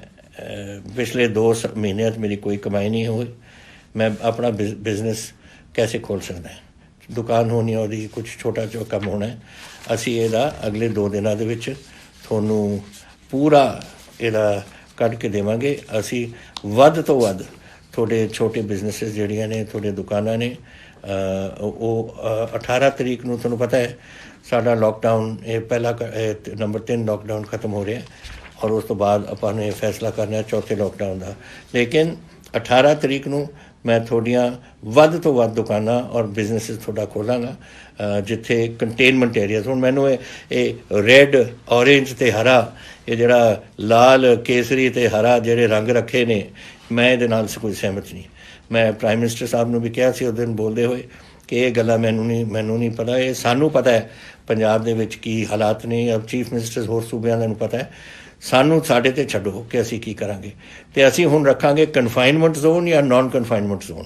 ਪਿਛਲੇ 2 ਮਹੀਨਿਆਂ 'ਚ ਮੇਰੀ ਕੋਈ ਕਮਾਈ ਨਹੀਂ ਹੋਈ। ਮੈਂ ਆਪਣਾ ਬਿਜ਼ਨਸ ਕੈਸੇ ਖੋਲ੍ਹ ਸਕਦਾ? ਦੁਕਾਨ ਹੋਣੀ, ਉਹਦੀ ਕੁਝ ਛੋਟਾ ਜਿਹਾ ਕੰਮ ਹੋਣਾ। ਅਸੀਂ ਇਹਦਾ ਅਗਲੇ 2 ਦਿਨਾਂ ਦੇ ਵਿੱਚ ਤੁਹਾਨੂੰ ਪੂਰਾ ਇਹਦਾ ਕੱਢ ਕੇ ਦੇਵਾਂਗੇ। ਅਸੀਂ ਵੱਧ ਤੋਂ ਵੱਧ ਤੁਹਾਡੇ ਛੋਟੇ ਬਿਜ਼ਨਸਿਸ ਜਿਹੜੀਆਂ ਨੇ, ਤੁਹਾਡੇ ਦੁਕਾਨਾਂ ਨੇ, ਉਹ 18 ਤਰੀਕ ਨੂੰ ਤੁਹਾਨੂੰ ਪਤਾ ਹੈ ਸਾਡਾ ਲੋਕਡਾਊਨ ਇਹ ਪਹਿਲਾ ਨੰਬਰ 3 ਲੋਕਡਾਊਨ ਖਤਮ ਹੋ ਰਿਹਾ ਔਰ ਉਸ ਤੋਂ ਬਾਅਦ ਆਪਾਂ ਨੇ ਫੈਸਲਾ ਕਰਨਾ ਚੌਥੇ ਲੋਕਡਾਊਨ ਦਾ। ਲੇਕਿਨ 18 ਤਰੀਕ ਨੂੰ ਮੈਂ ਤੁਹਾਡੀਆਂ ਵੱਧ ਤੋਂ ਵੱਧ ਦੁਕਾਨਾਂ ਔਰ ਬਿਜ਼ਨਸਿਸ ਤੁਹਾਡਾ ਖੋਲ੍ਹਾਂਗਾ ਜਿੱਥੇ ਕੰਟੇਨਮੈਂਟ ਏਰੀਆਜ਼। ਹੁਣ ਮੈਨੂੰ ਇਹ ਰੈੱਡ, ਔਰੇਂਜ ਅਤੇ ਹਰਾ, ਇਹ ਜਿਹੜਾ ਲਾਲ, ਕੇਸਰੀ ਅਤੇ ਹਰਾ ਜਿਹੜੇ ਰੰਗ ਰੱਖੇ ਨੇ, ਮੈਂ ਇਹਦੇ ਨਾਲ ਕੋਈ ਸਹਿਮਤ ਨਹੀਂ। ਮੈਂ ਪ੍ਰਾਈਮ ਮਿਨਿਸਟਰ ਸਾਹਿਬ ਨੂੰ ਵੀ ਕਿਹਾ ਸੀ ਉਸ ਦਿਨ ਬੋਲਦੇ ਹੋਏ ਕਿ ਇਹ ਗੱਲਾਂ ਮੈਨੂੰ ਨਹੀਂ ਪਤਾ, ਇਹ ਸਾਨੂੰ ਪਤਾ ਹੈ ਪੰਜਾਬ ਦੇ ਵਿੱਚ ਕੀ ਹਾਲਾਤ ਨੇ, ਜਾਂ ਚੀਫ ਮਿਨਿਸਟਰ ਹੋਰ ਸੂਬਿਆਂ ਨੂੰ ਪਤਾ ਹੈ। ਸਾਨੂੰ ਸਾਡੇ 'ਤੇ ਛੱਡੋ ਕਿ ਅਸੀਂ ਕੀ ਕਰਾਂਗੇ। ਅਤੇ ਅਸੀਂ ਹੁਣ ਰੱਖਾਂਗੇ ਕਨਫਾਈਨਮੈਂਟ ਜ਼ੋਨ ਜਾਂ non confinement zone.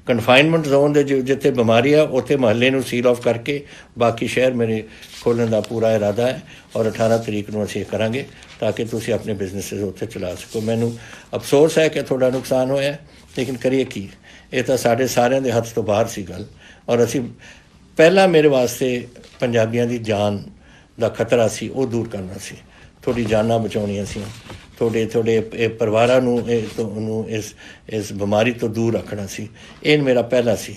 Confinement zone ਦੇ ਜਿੱਥੇ ਬਿਮਾਰੀ ਆ ਉੱਥੇ ਮੁਹੱਲੇ ਨੂੰ ਸੀਲ ਆਫ ਕਰਕੇ ਬਾਕੀ ਸ਼ਹਿਰ ਮੇਰੇ ਖੋਲ੍ਹਣ ਦਾ ਪੂਰਾ ਇਰਾਦਾ ਹੈ ਔਰ 18 ਤਰੀਕ ਨੂੰ ਅਸੀਂ ਇਹ ਕਰਾਂਗੇ ਤਾਂ ਕਿ ਤੁਸੀਂ ਆਪਣੇ ਬਿਜ਼ਨਸਿਸ ਉੱਥੇ ਚਲਾ ਸਕੋ। ਮੈਨੂੰ ਅਫਸੋਸ ਹੈ ਕਿ ਤੁਹਾਡਾ ਨੁਕਸਾਨ ਹੋਇਆ, ਲੇਕਿਨ ਕਰੀਏ ਕੀ, ਇਹ ਤਾਂ ਸਾਡੇ ਸਾਰਿਆਂ ਦੇ ਹੱਥ ਤੋਂ ਬਾਹਰ ਸੀ ਗੱਲ। ਔਰ ਅਸੀਂ ਪਹਿਲਾਂ ਮੇਰੇ ਵਾਸਤੇ ਪੰਜਾਬੀਆਂ ਦੀ ਜਾਨ ਦਾ ਖਤਰਾ ਸੀ, ਉਹ ਦੂਰ ਕਰਨਾ ਸੀ, ਤੁਹਾਡੀ ਜਾਨਾਂ ਬਚਾਉਣੀਆਂ ਸੀ, ਤੁਹਾਡੇ ਇਹ ਪਰਿਵਾਰਾਂ ਨੂੰ ਇਸ ਬਿਮਾਰੀ ਤੋਂ ਦੂਰ ਰੱਖਣਾ ਸੀ। ਇਹ ਮੇਰਾ ਪਹਿਲਾ ਸੀ।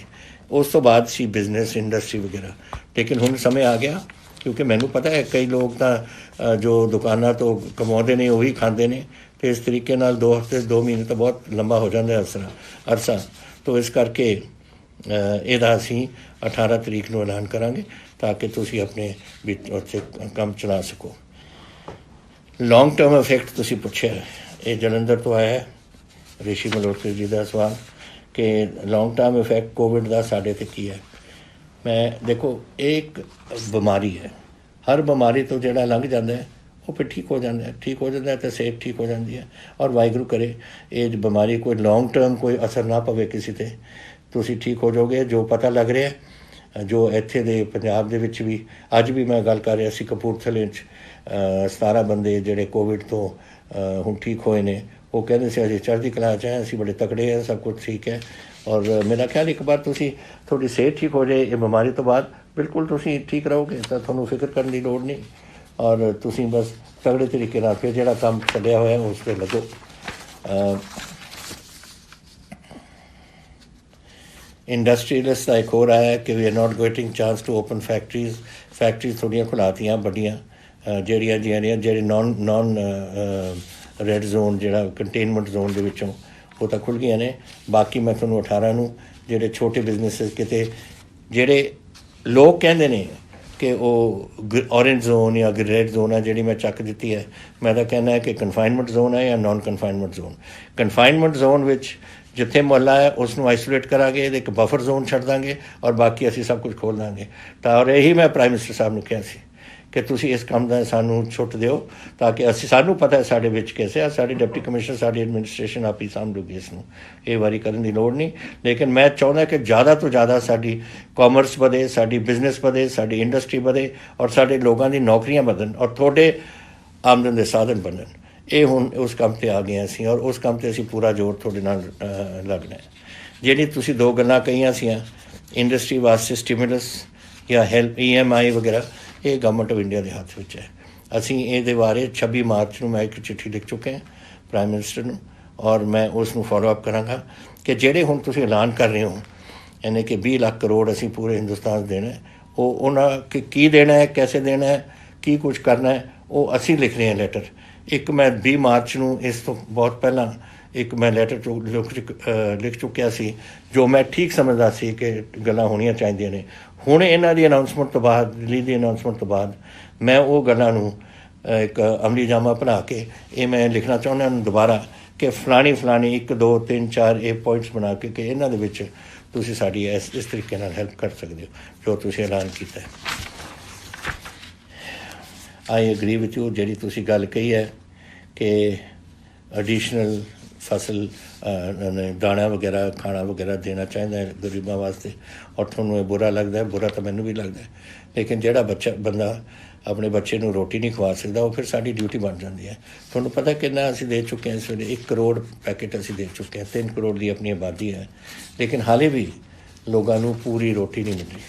ਉਸ ਤੋਂ ਬਾਅਦ ਸੀ ਬਿਜ਼ਨਸ, ਇੰਡਸਟਰੀ ਵਗੈਰਾ। ਲੇਕਿਨ ਹੁਣ ਸਮੇਂ ਆ ਗਿਆ क्योंकि मैनू पता है कई लोग तो जो दुकाना तो कमाते ने वही खाते हैं, तो इस तरीके नाल 2 हफ्ते 2 महीने तो बहुत लंबा हो जाता है अरसा। तो इस करके ਇਹਦਾ ਅਸੀਂ 18 ਤਰੀਕ ਨੂੰ ਐਲਾਨ ਕਰਾਂਗੇ ਤਾਂ ਕਿ ਤੁਸੀਂ ਆਪਣੇ ਵੀ ਉੱਥੇ ਕੰਮ ਚਲਾ ਸਕੋ। ਲੌਂਗ ਟਰਮ ਇਫੈਕਟ ਤੁਸੀਂ ਪੁੱਛਿਆ, ਇਹ ਜਲੰਧਰ ਤੋਂ ਆਇਆ ਹੈ ਰਿਸ਼ੀ ਮਲਹੋਤਰਾ ਜੀ ਦਾ ਸਵਾਲ ਕਿ ਲੌਂਗ ਟਰਮ ਇਫੈਕਟ ਕੋਵਿਡ ਦਾ ਸਾਡੇ 'ਤੇ ਕੀ ਹੈ। ਮੈਂ ਦੇਖੋ ਇਹ ਇੱਕ ਬਿਮਾਰੀ ਹੈ, ਹਰ ਬਿਮਾਰੀ ਤੋਂ ਜਿਹੜਾ ਲੰਘ ਜਾਂਦਾ ਹੈ ਉਹ ਫਿਰ ਠੀਕ ਹੋ ਜਾਂਦਾ ਹੈ, ਠੀਕ ਹੋ ਜਾਂਦਾ ਹੈ ਤਾਂ ਸਿਹਤ ਠੀਕ ਹੋ ਜਾਂਦੀ ਹੈ। ਔਰ ਵਾਹਿਗੁਰੂ ਕਰੇ ਇਹ ਬਿਮਾਰੀ ਕੋਈ ਲੌਂਗ ਟਰਮ ਕੋਈ ਅਸਰ ਨਾ ਪਵੇ ਕਿਸੇ 'ਤੇ, ਤੁਸੀਂ ਠੀਕ ਹੋ ਜਾਓਗੇ। ਜੋ ਪਤਾ ਲੱਗ ਰਿਹਾ ਜੋ ਇੱਥੇ ਦੇ ਪੰਜਾਬ ਦੇ ਵਿੱਚ ਵੀ ਅੱਜ ਵੀ ਮੈਂ ਗੱਲ ਕਰ ਰਿਹਾ ਸੀ ਕਪੂਰਥਲੇ 'ਚ 17 ਬੰਦੇ ਜਿਹੜੇ ਕੋਵਿਡ ਤੋਂ ਹੁਣ ਠੀਕ ਹੋਏ ਨੇ, ਉਹ ਕਹਿੰਦੇ ਸੀ ਅਸੀਂ ਚੜ੍ਹਦੀ ਕਲਾ 'ਚ ਹਾਂ, ਅਸੀਂ ਬੜੇ ਤਕੜੇ ਹਾਂ, ਸਭ ਕੁਝ ਠੀਕ ਹੈ। ਔਰ ਮੇਰਾ ਖਿਆਲ ਇੱਕ ਵਾਰ ਤੁਸੀਂ ਤੁਹਾਡੀ ਸਿਹਤ ਠੀਕ ਹੋ ਜਾਏ ਇਹ ਬਿਮਾਰੀ ਤੋਂ ਬਾਅਦ ਬਿਲਕੁਲ ਤੁਸੀਂ ਠੀਕ ਰਹੋਗੇ, ਤਾਂ ਤੁਹਾਨੂੰ ਫਿਕਰ ਕਰਨ ਦੀ ਲੋੜ ਨਹੀਂ। ਔਰ ਤੁਸੀਂ ਬਸ ਤਗੜੇ ਤਰੀਕੇ ਨਾਲ ਫਿਰ ਜਿਹੜਾ ਕੰਮ ਚੱਲਿਆ ਹੋਇਆ ਉਸ 'ਤੇ ਲੱਗੋ। इंडस्ट्रीलिस्ट का एक और आया कि we are not getting chance to open factories थोड़ियाँ खुलातियाँ बड़ियाँ ਜਿਹੜੀਆਂ ਜਿਹੜੇ ਨੌਨ ਰੈੱਡ ਜ਼ੋਨ ਜਿਹੜਾ ਕੰਟੇਨਮੈਂਟ ਜ਼ੋਨ ਦੇ ਵਿੱਚੋਂ ਉਹ ਤਾਂ ਖੁੱਲ੍ਹ ਗਈਆਂ ਨੇ। ਬਾਕੀ ਮੈਂ ਤੁਹਾਨੂੰ 18 ਨੂੰ ਜਿਹੜੇ ਛੋਟੇ ਬਿਜ਼ਨਸ ਕਿਤੇ ਜਿਹੜੇ ਲੋਕ ਕਹਿੰਦੇ ਨੇ ਕਿ ਉਹ ਔਰੇਂਜ ਜ਼ੋਨ ਜਾਂ ਰੈੱਡ ਜ਼ੋਨ ਹੈ ਜਿਹੜੀ ਮੈਂ ਚੱਕ ਦਿੱਤੀ ਹੈ, ਮੈਂ ਤਾਂ ਕਹਿੰਦਾ ਕਿ ਕਨਫਾਈਨਮੈਂਟ ਜ਼ੋਨ ਹੈ ਜਾਂ non confinement zone. Confinement zone ਵਿੱਚ ਜਿੱਥੇ ਮੁਹੱਲਾ ਹੈ ਉਸ ਨੂੰ ਆਈਸੋਲੇਟ ਕਰਾਂਗੇ, ਇਹਦੇ ਇੱਕ ਬਫਰ ਜ਼ੋਨ ਛੱਡ ਦਾਂਗੇ ਔਰ ਬਾਕੀ ਅਸੀਂ ਸਭ ਕੁਝ ਖੋਲ੍ਹ ਦਾਂਗੇ। ਤਾਂ ਔਰ ਇਹੀ ਮੈਂ ਪ੍ਰਾਈਮ ਮਿਨਿਸਟਰ ਸਾਹਿਬ ਨੂੰ ਕਿਹਾ ਸੀ ਕਿ ਤੁਸੀਂ ਇਸ ਕੰਮ ਦਾ ਸਾਨੂੰ ਛੁੱਟ ਦਿਓ ਤਾਂ ਕਿ ਅਸੀਂ ਸਾਨੂੰ ਪਤਾ ਸਾਡੇ ਵਿੱਚ ਕੈਸੇ ਆ, ਸਾਡੇ ਡਿਪਟੀ ਕਮਿਸ਼ਨਰ ਸਾਡੀ ਐਡਮਿਨਿਸਟ੍ਰੇਸ਼ਨ ਆਪ ਹੀ ਸਾਂਭ ਲੂਗੀ ਇਸ ਨੂੰ, ਇਹ ਵਾਰੀ ਕਰਨ ਦੀ ਲੋੜ ਨਹੀਂ। ਲੇਕਿਨ ਮੈਂ ਚਾਹੁੰਦਾ ਕਿ ਜ਼ਿਆਦਾ ਤੋਂ ਜ਼ਿਆਦਾ ਸਾਡੀ ਕਾਮਰਸ ਵਧੇ, ਸਾਡੀ ਬਿਜ਼ਨਸ ਵਧੇ, ਸਾਡੀ ਇੰਡਸਟਰੀ ਵਧੇ ਔਰ ਸਾਡੇ ਲੋਕਾਂ ਦੀ ਨੌਕਰੀਆਂ ਵਧਣ ਔਰ ਤੁਹਾਡੇ ਆਮਦਨ ਦੇ ਸਾਧਨ ਬਣਨ। ਇਹ ਹੁਣ ਉਸ ਕੰਮ 'ਤੇ ਆ ਗਏ ਅਸੀਂ ਔਰ ਉਸ ਕੰਮ 'ਤੇ ਅਸੀਂ ਪੂਰਾ ਜ਼ੋਰ ਤੁਹਾਡੇ ਨਾਲ ਲੱਗਣਾ। ਜਿਹੜੀ ਤੁਸੀਂ 2 ਗੱਲਾਂ ਕਹੀਆਂ ਸੀਆਂ ਇੰਡਸਟਰੀ ਵਾਸਤੇ ਸਟਿਮੂਲਸ ਜਾਂ ਹੈਲਪ EMI ਵਗੈਰਾ, ਇਹ ਗਵਰਨਮੈਂਟ ਆਫ ਇੰਡੀਆ ਦੇ ਹੱਥ ਵਿੱਚ ਹੈ। ਅਸੀਂ ਇਹਦੇ ਬਾਰੇ 26 ਮਾਰਚ ਨੂੰ ਮੈਂ ਇੱਕ ਚਿੱਠੀ ਲਿਖ ਚੁੱਕੇ ਹਾਂ ਪ੍ਰਾਈਮ ਮਿਨਿਸਟਰ ਨੂੰ ਔਰ ਮੈਂ ਉਸ ਨੂੰ ਫੋਲੋ ਅਪ ਕਰਾਂਗਾ ਕਿ ਜਿਹੜੇ ਹੁਣ ਤੁਸੀਂ ਐਲਾਨ ਕਰ ਰਹੇ ਹੋ ਯਾਨੀ ਕਿ 20 ਲੱਖ ਕਰੋੜ ਅਸੀਂ ਪੂਰੇ ਹਿੰਦੁਸਤਾਨ 'ਚ ਦੇਣਾ, ਉਹ ਉਹਨਾਂ ਕੀ ਦੇਣਾ ਹੈ, ਕੈਸੇ ਦੇਣਾ ਹੈ, ਕੀ ਕੁਝ ਕਰਨਾ ਹੈ, ਉਹ ਅਸੀਂ ਲਿਖ ਰਹੇ ਹਾਂ ਲੈਟਰ। ਇੱਕ ਮੈਂ 20 ਮਾਰਚ ਨੂੰ ਇਸ ਤੋਂ ਬਹੁਤ ਪਹਿਲਾਂ ਇੱਕ ਮੈਂ ਲੈਟਰ ਲਿਖ ਚੁੱਕਿਆ ਸੀ ਜੋ ਮੈਂ ਠੀਕ ਸਮਝਦਾ ਸੀ ਕਿ ਗੱਲਾਂ ਹੋਣੀਆਂ ਚਾਹੀਦੀਆਂ ਨੇ। ਹੁਣ ਇਹਨਾਂ ਦੀ ਅਨਾਊਂਸਮੈਂਟ ਤੋਂ ਬਾਅਦ, ਦਿੱਲੀ ਦੀ ਅਨਾਊਂਸਮੈਂਟ ਤੋਂ ਬਾਅਦ ਮੈਂ ਉਹ ਗੱਲਾਂ ਨੂੰ ਇੱਕ ਅਮਲੀ ਜਾਮਾ ਬਣਾ ਕੇ ਇਹ ਮੈਂ ਲਿਖਣਾ ਚਾਹੁੰਦਾ ਦੁਬਾਰਾ ਕਿ ਫਲਾਣੀ 1 2 3 4 ਇਹ ਪੁਆਇੰਟਸ ਬਣਾ ਕੇ ਕਿ ਇਹਨਾਂ ਦੇ ਵਿੱਚ ਤੁਸੀਂ ਸਾਡੀ ਇਸ ਤਰੀਕੇ ਨਾਲ ਹੈਲਪ ਕਰ ਸਕਦੇ ਹੋ ਜੋ ਤੁਸੀਂ ਐਲਾਨ ਕੀਤਾ ਹੈ। ਆਈ ਐਗਰੀ ਵਿਥ ਯੂ, ਜਿਹੜੀ ਤੁਸੀਂ ਗੱਲ ਕਹੀ ਹੈ ਕਿ ਐਡੀਸ਼ਨਲ ਫਸਲ ਦਾਣਾ ਵਗੈਰਾ ਖਾਣਾ ਵਗੈਰਾ ਦੇਣਾ ਚਾਹੀਦਾ ਹੈ ਗਰੀਬਾਂ ਵਾਸਤੇ ਔਰ ਤੁਹਾਨੂੰ ਇਹ ਬੁਰਾ ਲੱਗਦਾ ਹੈ, ਬੁਰਾ ਤਾਂ ਮੈਨੂੰ ਵੀ ਲੱਗਦਾ ਹੈ। ਲੇਕਿਨ ਜਿਹੜਾ ਬੰਦਾ ਆਪਣੇ ਬੱਚੇ ਨੂੰ ਰੋਟੀ ਨਹੀਂ ਖਵਾ ਸਕਦਾ ਉਹ ਫਿਰ ਸਾਡੀ ਡਿਊਟੀ ਬਣ ਜਾਂਦੀ ਹੈ। ਤੁਹਾਨੂੰ ਪਤਾ ਕਿੰਨਾ ਅਸੀਂ ਦੇ ਚੁੱਕੇ ਹਾਂ ਇਸ ਵੇਲੇ 1 ਕਰੋੜ ਪੈਕੇਟ ਅਸੀਂ ਦੇ ਚੁੱਕੇ ਹਾਂ, 3 ਕਰੋੜ ਦੀ ਆਪਣੀ ਆਬਾਦੀ ਹੈ ਲੇਕਿਨ ਹਾਲੇ ਵੀ ਲੋਕਾਂ ਨੂੰ ਪੂਰੀ ਰੋਟੀ ਨਹੀਂ ਮਿਲ ਰਹੀ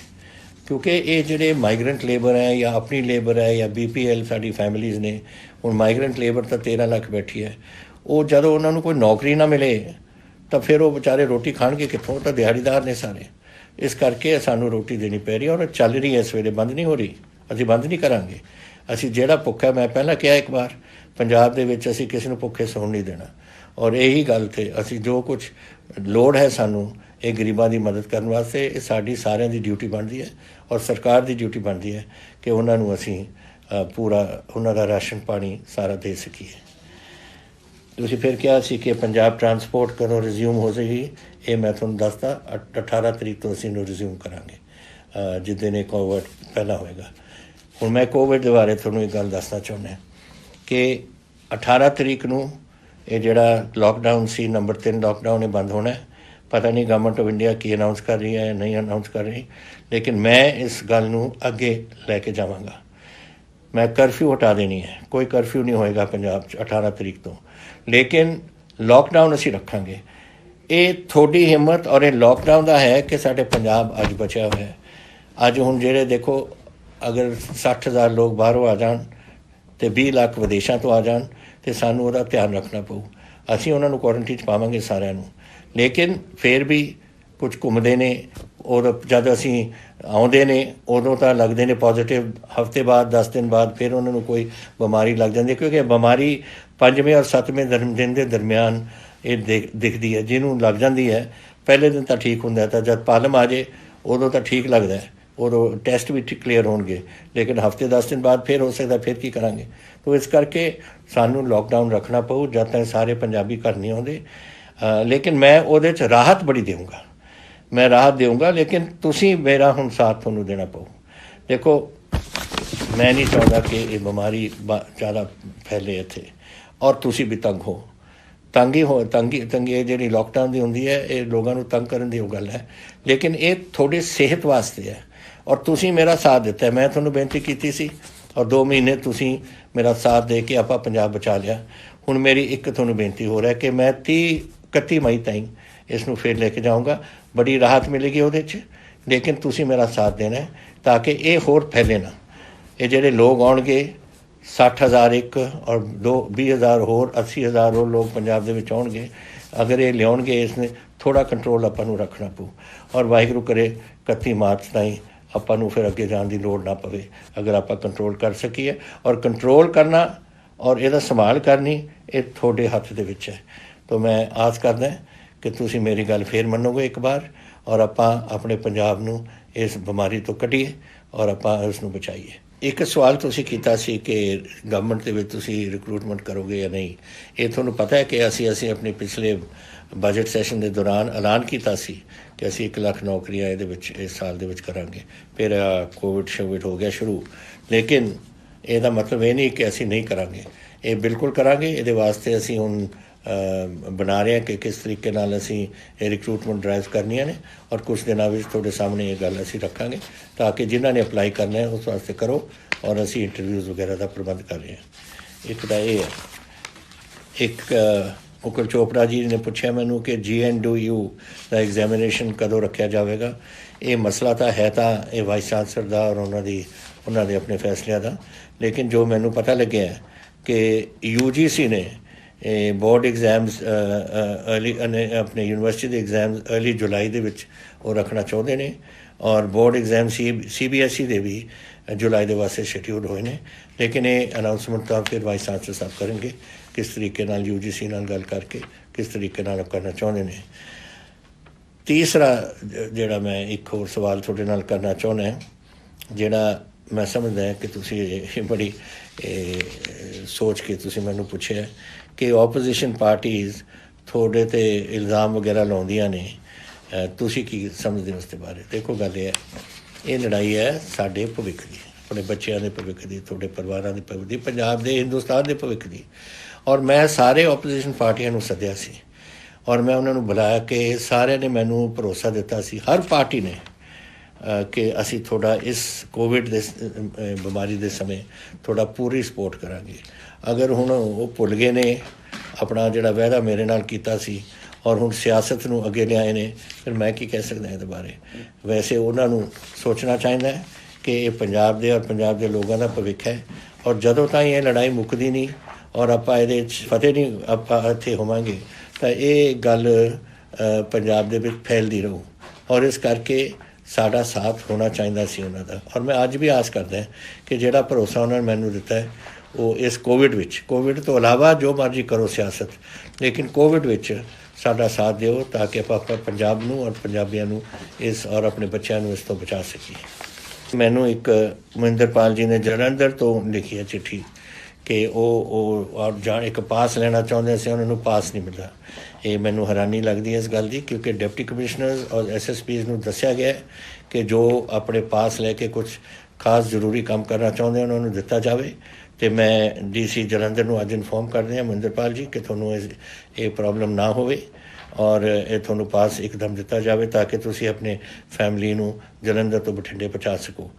ਕਿਉਂਕਿ ਇਹ ਜਿਹੜੇ ਮਾਈਗਰੈਂਟ ਲੇਬਰ ਹੈ ਜਾਂ ਆਪਣੀ ਲੇਬਰ ਹੈ ਜਾਂ BPL ਸਾਡੀ ਫੈਮਿਲੀਜ਼ ਨੇ। ਹੁਣ ਮਾਈਗਰੈਂਟ ਲੇਬਰ ਤਾਂ 13 ਲੱਖ ਬੈਠੀ ਹੈ, ਉਹ ਜਦੋਂ ਉਹਨਾਂ ਨੂੰ ਕੋਈ ਨੌਕਰੀ ਨਾ ਮਿਲੇ ਤਾਂ ਫਿਰ ਉਹ ਵਿਚਾਰੇ ਰੋਟੀ ਖਾਣਗੇ ਕਿੱਥੋਂ, ਤਾਂ ਦਿਹਾੜੀਦਾਰ ਨੇ ਸਾਰੇ। ਇਸ ਕਰਕੇ ਸਾਨੂੰ ਰੋਟੀ ਦੇਣੀ ਪੈ ਰਹੀ ਔਰ ਚੱਲ ਰਹੀ ਹੈ ਇਸ ਵੇਲੇ, ਬੰਦ ਨਹੀਂ ਹੋ ਰਹੀ, ਅਸੀਂ ਬੰਦ ਨਹੀਂ ਕਰਾਂਗੇ। ਅਸੀਂ ਜਿਹੜਾ ਭੁੱਖਾ, ਮੈਂ ਪਹਿਲਾਂ ਕਿਹਾ ਇੱਕ ਵਾਰ ਪੰਜਾਬ ਦੇ ਵਿੱਚ ਅਸੀਂ ਕਿਸੇ ਨੂੰ ਭੁੱਖੇ ਸੌਣ ਨਹੀਂ ਦੇਣਾ ਔਰ ਇਹੀ ਗੱਲ 'ਤੇ ਅਸੀਂ ਜੋ ਕੁਝ ਲੋੜ ਹੈ ਸਾਨੂੰ ਇਹ ਗਰੀਬਾਂ ਦੀ ਮਦਦ ਕਰਨ ਵਾਸਤੇ ਇਹ ਸਾਡੀ ਸਾਰਿਆਂ ਦੀ ਡਿਊਟੀ ਬਣਦੀ ਹੈ ਔਰ ਸਰਕਾਰ ਦੀ ਡਿਊਟੀ ਬਣਦੀ ਹੈ ਕਿ ਉਹਨਾਂ ਨੂੰ ਅਸੀਂ ਪੂਰਾ ਉਹਨਾਂ ਦਾ ਰਾਸ਼ਨ ਪਾਣੀ ਸਾਰਾ ਦੇ ਸਕੀਏ। ਤੁਸੀਂ ਫਿਰ ਕਿਹਾ ਸੀ ਕਿ ਪੰਜਾਬ ਟਰਾਂਸਪੋਰਟ ਕਦੋਂ ਰਿਜ਼ਿਊਮ ਹੋ ਜਾਏਗੀ, ਇਹ ਮੈਂ ਤੁਹਾਨੂੰ ਦੱਸਦਾ 18 ਤਰੀਕ ਤੋਂ ਅਸੀਂ ਇਹਨੂੰ ਰਿਜ਼ਿਊਮ ਕਰਾਂਗੇ ਜਿੱਦਾਂ ਇਹ ਕੋਵਿਡ ਪਹਿਲਾਂ ਹੋਏਗਾ। ਹੁਣ ਮੈਂ ਕੋਵਿਡ ਦੇ ਬਾਰੇ ਤੁਹਾਨੂੰ ਇੱਕ ਗੱਲ ਦੱਸਣਾ ਚਾਹੁੰਦਾ ਕਿ 18 ਤਰੀਕ ਨੂੰ ਇਹ ਜਿਹੜਾ ਲੋਕਡਾਊਨ ਸੀ ਨੰਬਰ 3 ਲੋਕਡਾਊਨ ਇਹ ਬੰਦ ਹੋਣਾ। ਪਤਾ ਨਹੀਂ government of India Ki announce ਕਰ ਰਹੀ ਹੈ ਜਾਂ ਨਹੀਂ ਅਨਾਊਂਸ ਕਰ ਰਹੀ, ਲੇਕਿਨ ਮੈਂ ਇਸ ਗੱਲ ਨੂੰ ਅੱਗੇ ਲੈ ਕੇ ਜਾਵਾਂਗਾ। ਮੈਂ ਕਰਫਿਊ ਹਟਾ ਦੇਣੀ ਹੈ, ਕੋਈ ਕਰਫਿਊ ਨਹੀਂ ਹੋਏਗਾ ਪੰਜਾਬ 'ਚ 18 ਤਰੀਕ ਤੋਂ, ਲੇਕਿਨ ਲੋਕਡਾਊਨ ਅਸੀਂ ਰੱਖਾਂਗੇ। ਇਹ ਤੁਹਾਡੀ ਹਿੰਮਤ ਔਰ ਇਹ ਲੋਕਡਾਊਨ ਦਾ ਹੈ ਕਿ ਸਾਡੇ ਪੰਜਾਬ ਅੱਜ ਬਚਿਆ ਹੋਇਆ ਹੈ। ਅੱਜ ਹੁਣ ਜਿਹੜੇ ਦੇਖੋ ਅਗਰ 60,000 ਲੋਕ ਬਾਹਰੋਂ ਆ ਜਾਣ ਅਤੇ 20 ਲੱਖ ਵਿਦੇਸ਼ਾਂ ਤੋਂ ਆ ਜਾਣ ਅਤੇ ਸਾਨੂੰ ਉਹਦਾ ਧਿਆਨ ਰੱਖਣਾ ਪਊ। ਅਸੀਂ ਉਹਨਾਂ ਨੂੰ ਕੁਆਰੰਟੀਨ 'ਚ ਪਾਵਾਂਗੇ ਸਾਰਿਆਂ ਨੂੰ, ਲੇਕਿਨ ਫਿਰ ਵੀ ਕੁਝ ਘੁੰਮਦੇ ਨੇ ਉਦੋਂ ਜਦ ਅਸੀਂ ਆਉਂਦੇ ਨੇ ਉਦੋਂ ਤਾਂ ਲੱਗਦੇ ਨੇ ਪੋਜ਼ੀਟਿਵ, ਹਫ਼ਤੇ ਬਾਅਦ 10 ਦਿਨ ਬਾਅਦ ਫਿਰ ਉਹਨਾਂ ਨੂੰ ਕੋਈ ਬਿਮਾਰੀ ਲੱਗ ਜਾਂਦੀ ਹੈ, ਕਿਉਂਕਿ ਬਿਮਾਰੀ 5ਵੇਂ ਔਰ 7ਵੇਂ ਦਿਨ ਦੇ ਦਰਮਿਆਨ ਇਹ ਦਿਖਦੀ ਹੈ। ਜਿਹਨੂੰ ਲੱਗ ਜਾਂਦੀ ਹੈ ਪਹਿਲੇ ਦਿਨ ਤਾਂ ਠੀਕ ਹੁੰਦਾ, ਤਾਂ ਜਦ ਪਾਲਮ ਆ ਜਾਏ ਉਦੋਂ ਤਾਂ ਠੀਕ ਲੱਗਦਾ, ਉਦੋਂ ਟੈਸਟ ਵੀ ਕਲੀਅਰ ਹੋਣਗੇ, ਲੇਕਿਨ ਹਫ਼ਤੇ 10 ਦਿਨ ਬਾਅਦ ਫਿਰ ਹੋ ਸਕਦਾ, ਫਿਰ ਕੀ ਕਰਾਂਗੇ। ਤੋ ਇਸ ਕਰਕੇ ਸਾਨੂੰ ਲੋਕਡਾਊਨ ਰੱਖਣਾ ਪਊ ਜਦ ਤੱਕ ਸਾਰੇ ਪੰਜਾਬੀ ਘਰ ਨਹੀਂ ਆਉਂਦੇ। ਲੇਕਿਨ ਮੈਂ ਉਹਦੇ 'ਚ ਰਾਹਤ ਬੜੀ ਦੇਵਾਂਗਾ, ਮੈਂ ਰਾਹਤ ਦੇਵਾਂਗਾ, ਲੇਕਿਨ ਤੁਸੀਂ ਮੇਰਾ ਹੁਣ ਸਾਥ ਤੁਹਾਨੂੰ ਦੇਣਾ ਪਊ। ਦੇਖੋ ਮੈਂ ਨਹੀਂ ਚਾਹੁੰਦਾ ਕਿ ਇਹ ਬਿਮਾਰੀ ਜ਼ਿਆਦਾ ਫੈਲੇ ਇੱਥੇ, ਔਰ ਤੁਸੀਂ ਵੀ ਤੰਗੀ ਇਹ ਜਿਹੜੀ ਲੋਕਡਾਊਨ ਦੀ ਹੁੰਦੀ ਹੈ ਇਹ ਲੋਕਾਂ ਨੂੰ ਤੰਗ ਕਰਨ ਦੀ ਉਹ ਗੱਲ ਹੈ, ਲੇਕਿਨ ਇਹ ਤੁਹਾਡੀ ਸਿਹਤ ਵਾਸਤੇ ਹੈ। ਔਰ ਤੁਸੀਂ ਮੇਰਾ ਸਾਥ ਦਿੱਤਾ, ਮੈਂ ਤੁਹਾਨੂੰ ਬੇਨਤੀ ਕੀਤੀ ਸੀ ਔਰ 2 ਮਹੀਨੇ ਤੁਸੀਂ ਮੇਰਾ ਸਾਥ ਦੇ ਕੇ ਆਪਾਂ ਪੰਜਾਬ ਬਚਾ ਲਿਆ। ਹੁਣ ਮੇਰੀ ਇੱਕ ਤੁਹਾਨੂੰ ਬੇਨਤੀ ਹੋ ਰਿਹਾ ਕਿ ਮੈਂ 31 ਮਈ ਤਾਈਂ ਇਸ ਨੂੰ ਫਿਰ ਲੈ ਕੇ ਜਾਊਂਗਾ, ਬੜੀ ਰਾਹਤ ਮਿਲੇਗੀ ਉਹਦੇ 'ਚ, ਲੇਕਿਨ ਤੁਸੀਂ ਮੇਰਾ ਸਾਥ ਦੇਣਾ ਤਾਂ ਕਿ ਇਹ ਹੋਰ ਫੈਲੇ ਨਾ। ਇਹ ਜਿਹੜੇ ਲੋਕ ਆਉਣਗੇ 60,000 ਇੱਕ ਔਰ 20,000 ਹੋਰ 80,000 ਹੋਰ ਲੋਕ ਪੰਜਾਬ ਦੇ ਵਿੱਚ ਆਉਣਗੇ, ਅਗਰ ਇਹ ਲਿਆਉਣਗੇ ਇਸ ਨੇ ਥੋੜ੍ਹਾ ਕੰਟਰੋਲ ਆਪਾਂ ਨੂੰ ਰੱਖਣਾ ਪਊ। ਔਰ ਵਾਹਿਗੁਰੂ ਕਰੇ 31 ਮਾਰਚ ਤਾਈਂ ਆਪਾਂ ਨੂੰ ਫਿਰ ਅੱਗੇ ਜਾਣ ਦੀ ਲੋੜ ਨਾ ਪਵੇ, ਅਗਰ ਆਪਾਂ ਕੰਟਰੋਲ ਕਰ ਸਕੀਏ। ਔਰ ਕੰਟਰੋਲ ਕਰਨਾ ਔਰ ਇਹਦਾ ਸੰਭਾਲ ਕਰਨੀ ਇਹ ਤੁਹਾਡੇ ਹੱਥ ਦੇ ਵਿੱਚ ਹੈ। ਤਾਂ ਮੈਂ ਆਸ ਕਰਦਾ ਕਿ ਤੁਸੀਂ ਮੇਰੀ ਗੱਲ ਫੇਰ ਮੰਨੋਗੇ ਇੱਕ ਵਾਰ, ਔਰ ਆਪਾਂ ਆਪਣੇ ਪੰਜਾਬ ਨੂੰ ਇਸ ਬਿਮਾਰੀ ਤੋਂ ਕੱਢੀਏ ਔਰ ਆਪਾਂ ਉਸ ਨੂੰ ਬਚਾਈਏ। ਇੱਕ ਸਵਾਲ ਤੁਸੀਂ ਕੀਤਾ ਸੀ ਕਿ ਗਵਰਨਮੈਂਟ ਦੇ ਵਿੱਚ ਤੁਸੀਂ ਰਿਕਰੂਟਮੈਂਟ ਕਰੋਗੇ ਜਾਂ ਨਹੀਂ। ਇਹ ਤੁਹਾਨੂੰ ਪਤਾ ਹੈ ਕਿ ਅਸੀਂ ਆਪਣੇ ਪਿਛਲੇ ਬਜਟ ਸੈਸ਼ਨ ਦੇ ਦੌਰਾਨ ਐਲਾਨ ਕੀਤਾ ਸੀ ਕਿ ਅਸੀਂ 1 ਲੱਖ ਨੌਕਰੀਆਂ ਇਹਦੇ ਵਿੱਚ ਇਸ ਸਾਲ ਦੇ ਵਿੱਚ ਕਰਾਂਗੇ। ਫਿਰ ਕੋਵਿਡ ਹੋ ਗਿਆ ਸ਼ੁਰੂ, ਲੇਕਿਨ ਇਹਦਾ ਮਤਲਬ ਇਹ ਨਹੀਂ ਕਿ ਅਸੀਂ ਨਹੀਂ ਕਰਾਂਗੇ, ਇਹ ਬਿਲਕੁਲ ਕਰਾਂਗੇ। ਇਹਦੇ ਵਾਸਤੇ ਅਸੀਂ ਹੁਣ ਬਣਾ ਰਹੇ ਹਾਂ ਕਿ ਕਿਸ ਤਰੀਕੇ ਨਾਲ ਅਸੀਂ ਇਹ ਰਿਕਰੂਟਮੈਂਟ ਡਰਾਈਵ ਕਰਨੀਆਂ ਨੇ, ਔਰ ਕੁਛ ਦਿਨਾਂ ਵਿੱਚ ਤੁਹਾਡੇ ਸਾਹਮਣੇ ਇਹ ਗੱਲ ਅਸੀਂ ਰੱਖਾਂਗੇ ਤਾਂ ਕਿ ਜਿਨ੍ਹਾਂ ਨੇ ਅਪਲਾਈ ਕਰਨਾ ਹੈ ਉਸ ਵਾਸਤੇ ਕਰੋ, ਔਰ ਅਸੀਂ ਇੰਟਰਵਿਊਜ਼ ਵਗੈਰਾ ਦਾ ਪ੍ਰਬੰਧ ਕਰ ਰਹੇ ਹਾਂ। ਇੱਕ ਤਾਂ ਇਹ ਹੈ। ਇੱਕ ਮੁਕੁਲ ਚੋਪੜਾ ਜੀ ਨੇ ਪੁੱਛਿਆ ਮੈਨੂੰ ਕਿ GNDU ਦਾ ਐਗਜ਼ਾਮੀਨੇਸ਼ਨ ਕਦੋਂ ਰੱਖਿਆ ਜਾਵੇਗਾ। ਇਹ ਮਸਲਾ ਤਾਂ ਹੈ ਤਾਂ ਇਹ ਵਾਈਸ ਚਾਂਸਲਰ ਦਾ ਔਰ ਉਹਨਾਂ ਦੇ ਆਪਣੇ ਫੈਸਲਿਆਂ ਦਾ, ਲੇਕਿਨ ਜੋ ਮੈਨੂੰ ਪਤਾ ਲੱਗਿਆ ਕਿ UGC ਨੇ ਬੋਰਡ ਐਗਜ਼ਾਮਸ ਅਰਲੀ ਆਪਣੇ ਯੂਨੀਵਰਸਿਟੀ ਦੇ ਐਗਜ਼ਾਮਸ ਅਰਲੀ ਜੁਲਾਈ ਦੇ ਵਿੱਚ ਉਹ ਰੱਖਣਾ ਚਾਹੁੰਦੇ ਨੇ, ਔਰ ਬੋਰਡ ਐਗਜ਼ਾਮ CBSE ਦੇ ਵੀ ਜੁਲਾਈ ਦੇ ਵਾਸਤੇ ਸ਼ਡਿਊਲ ਹੋਏ ਨੇ, ਲੇਕਿਨ ਇਹ ਅਨਾਊਂਸਮੈਂਟ ਤਾਂ ਫਿਰ ਵਾਈਸ ਚਾਂਸਲਰ ਸਾਹਿਬ ਕਰਨਗੇ ਕਿਸ ਤਰੀਕੇ ਨਾਲ UGC ਨਾਲ ਗੱਲ ਕਰਕੇ ਕਿਸ ਤਰੀਕੇ ਨਾਲ ਕਰਨਾ ਚਾਹੁੰਦੇ ਨੇ। ਤੀਸਰਾ ਜਿਹੜਾ ਮੈਂ ਇੱਕ ਹੋਰ ਸਵਾਲ ਤੁਹਾਡੇ ਨਾਲ ਕਰਨਾ ਚਾਹੁੰਦਾ, ਜਿਹੜਾ ਮੈਂ ਸਮਝਦਾ ਕਿ ਤੁਸੀਂ ਇਹ ਬੜੀ ਸੋਚ ਕੇ ਤੁਸੀਂ ਮੈਨੂੰ ਪੁੱਛਿਆ ਕਿ ਆਪੋਜੀਸ਼ਨ ਪਾਰਟੀਜ਼ ਤੁਹਾਡੇ 'ਤੇ ਇਲਜ਼ਾਮ ਵਗੈਰਾ ਲਾਉਂਦੀਆਂ ਨੇ, ਤੁਸੀਂ ਕੀ ਸਮਝਦੇ ਹੋ ਉਸ ਦੇ ਬਾਰੇ। ਦੇਖੋ ਗੱਲ ਇਹ ਲੜਾਈ ਹੈ ਸਾਡੇ ਭਵਿੱਖ ਦੀ, ਆਪਣੇ ਬੱਚਿਆਂ ਦੇ ਭਵਿੱਖ ਦੀ, ਤੁਹਾਡੇ ਪਰਿਵਾਰਾਂ ਦੇ ਭਵਿੱਖ ਦੀ, ਪੰਜਾਬ ਦੇ ਹਿੰਦੁਸਤਾਨ ਦੇ ਭਵਿੱਖ ਦੀ। ਔਰ ਮੈਂ ਸਾਰੇ ਆਪੋਜੀਸ਼ਨ ਪਾਰਟੀਆਂ ਨੂੰ ਸੱਦਿਆ ਸੀ ਔਰ ਮੈਂ ਉਹਨਾਂ ਨੂੰ ਬੁਲਾਇਆ ਕਿ ਸਾਰਿਆਂ ਨੇ ਮੈਨੂੰ ਭਰੋਸਾ ਦਿੱਤਾ ਸੀ, ਹਰ ਪਾਰਟੀ ਨੇ, ਕਿ ਅਸੀਂ ਤੁਹਾਡਾ ਇਸ ਕੋਵਿਡ ਦੇ ਬਿਮਾਰੀ ਦੇ ਸਮੇਂ ਤੁਹਾਡਾ ਪੂਰੀ ਸਪੋਰਟ ਕਰਾਂਗੇ। ਅਗਰ ਹੁਣ ਉਹ ਭੁੱਲ ਗਏ ਨੇ ਆਪਣਾ ਜਿਹੜਾ ਵਾਅਦਾ ਮੇਰੇ ਨਾਲ ਕੀਤਾ ਸੀ ਔਰ ਹੁਣ ਸਿਆਸਤ ਨੂੰ ਅੱਗੇ ਲਿਆਏ ਨੇ, ਫਿਰ ਮੈਂ ਕੀ ਕਹਿ ਸਕਦਾ ਇਹਦੇ ਬਾਰੇ। ਵੈਸੇ ਉਹਨਾਂ ਨੂੰ ਸੋਚਣਾ ਚਾਹੀਦਾ ਹੈ ਕਿ ਇਹ ਪੰਜਾਬ ਦੇ ਔਰ ਪੰਜਾਬ ਦੇ ਲੋਕਾਂ ਦਾ ਭਵਿੱਖ ਹੈ, ਔਰ ਜਦੋਂ ਤਾਈਂ ਇਹ ਲੜਾਈ ਮੁੱਕਦੀ ਨਹੀਂ ਔਰ ਆਪਾਂ ਇਹਦੇ 'ਚ ਫਤਿਹ ਨਹੀਂ ਆਪਾਂ ਇੱਥੇ ਹੋਵਾਂਗੇ ਤਾਂ ਇਹ ਗੱਲ ਪੰਜਾਬ ਦੇ ਵਿੱਚ ਫੈਲਦੀ ਰਹੂ। ਔਰ ਇਸ ਕਰਕੇ ਸਾਡਾ ਸਾਥ ਹੋਣਾ ਚਾਹੀਦਾ ਸੀ ਉਹਨਾਂ ਦਾ। ਔਰ ਮੈਂ ਅੱਜ ਵੀ ਆਸ ਕਰਦਾ ਕਿ ਜਿਹੜਾ ਭਰੋਸਾ ਉਹਨਾਂ ਨੇ ਮੈਨੂੰ ਦਿੱਤਾ ਹੈ ਉਹ ਇਸ ਕੋਵਿਡ ਤੋਂ ਇਲਾਵਾ ਜੋ ਮਰਜ਼ੀ ਕਰੋ ਸਿਆਸਤ, ਲੇਕਿਨ ਕੋਵਿਡ ਵਿੱਚ ਸਾਡਾ ਸਾਥ ਦਿਓ ਤਾਂ ਕਿ ਆਪਾਂ ਪੰਜਾਬ ਨੂੰ ਔਰ ਪੰਜਾਬੀਆਂ ਨੂੰ ਇਸ ਔਰ ਆਪਣੇ ਬੱਚਿਆਂ ਨੂੰ ਇਸ ਤੋਂ ਬਚਾ ਸਕੀਏ। ਮੈਨੂੰ ਇੱਕ ਮਹਿੰਦਰਪਾਲ ਜੀ ਨੇ ਜਲੰਧਰ ਤੋਂ ਲਿਖੀ ਹੈ ਚਿੱਠੀ ਕਿ ਉਹ ਇੱਕ ਪਾਸ ਲੈਣਾ ਚਾਹੁੰਦੇ ਸੀ, ਉਹਨਾਂ ਨੂੰ ਪਾਸ ਨਹੀਂ ਮਿਲਦਾ। ਇਹ ਮੈਨੂੰ ਹੈਰਾਨੀ ਲੱਗਦੀ ਹੈ ਇਸ ਗੱਲ ਦੀ, ਕਿਉਂਕਿ ਡਿਪਟੀ ਕਮਿਸ਼ਨਰਸ ਔਰ SSPs ਨੂੰ ਦੱਸਿਆ ਗਿਆ ਕਿ ਜੋ ਆਪਣੇ ਪਾਸ ਲੈ ਕੇ ਕੁਝ ਖਾਸ ਜ਼ਰੂਰੀ ਕੰਮ ਕਰਨਾ ਚਾਹੁੰਦੇ ਉਹਨਾਂ ਨੂੰ ਦਿੱਤਾ ਜਾਵੇ। ਅਤੇ ਮੈਂ DC ਜਲੰਧਰ ਨੂੰ ਅੱਜ ਇਨਫੋਰਮ ਕਰਦੇ ਹਾਂ ਮਹਿੰਦਰਪਾਲ ਜੀ ਕਿ ਤੁਹਾਨੂੰ ਇਹ ਪ੍ਰੋਬਲਮ ਨਾ ਹੋਵੇ ਔਰ ਇਹ ਤੁਹਾਨੂੰ ਪਾਸ ਇੱਕਦਮ ਦਿੱਤਾ ਜਾਵੇ ਤਾਂ ਕਿ ਤੁਸੀਂ ਆਪਣੇ ਫੈਮਿਲੀ ਨੂੰ ਜਲੰਧਰ ਤੋਂ ਬਠਿੰਡੇ ਪਹੁੰਚਾ ਸਕੋ।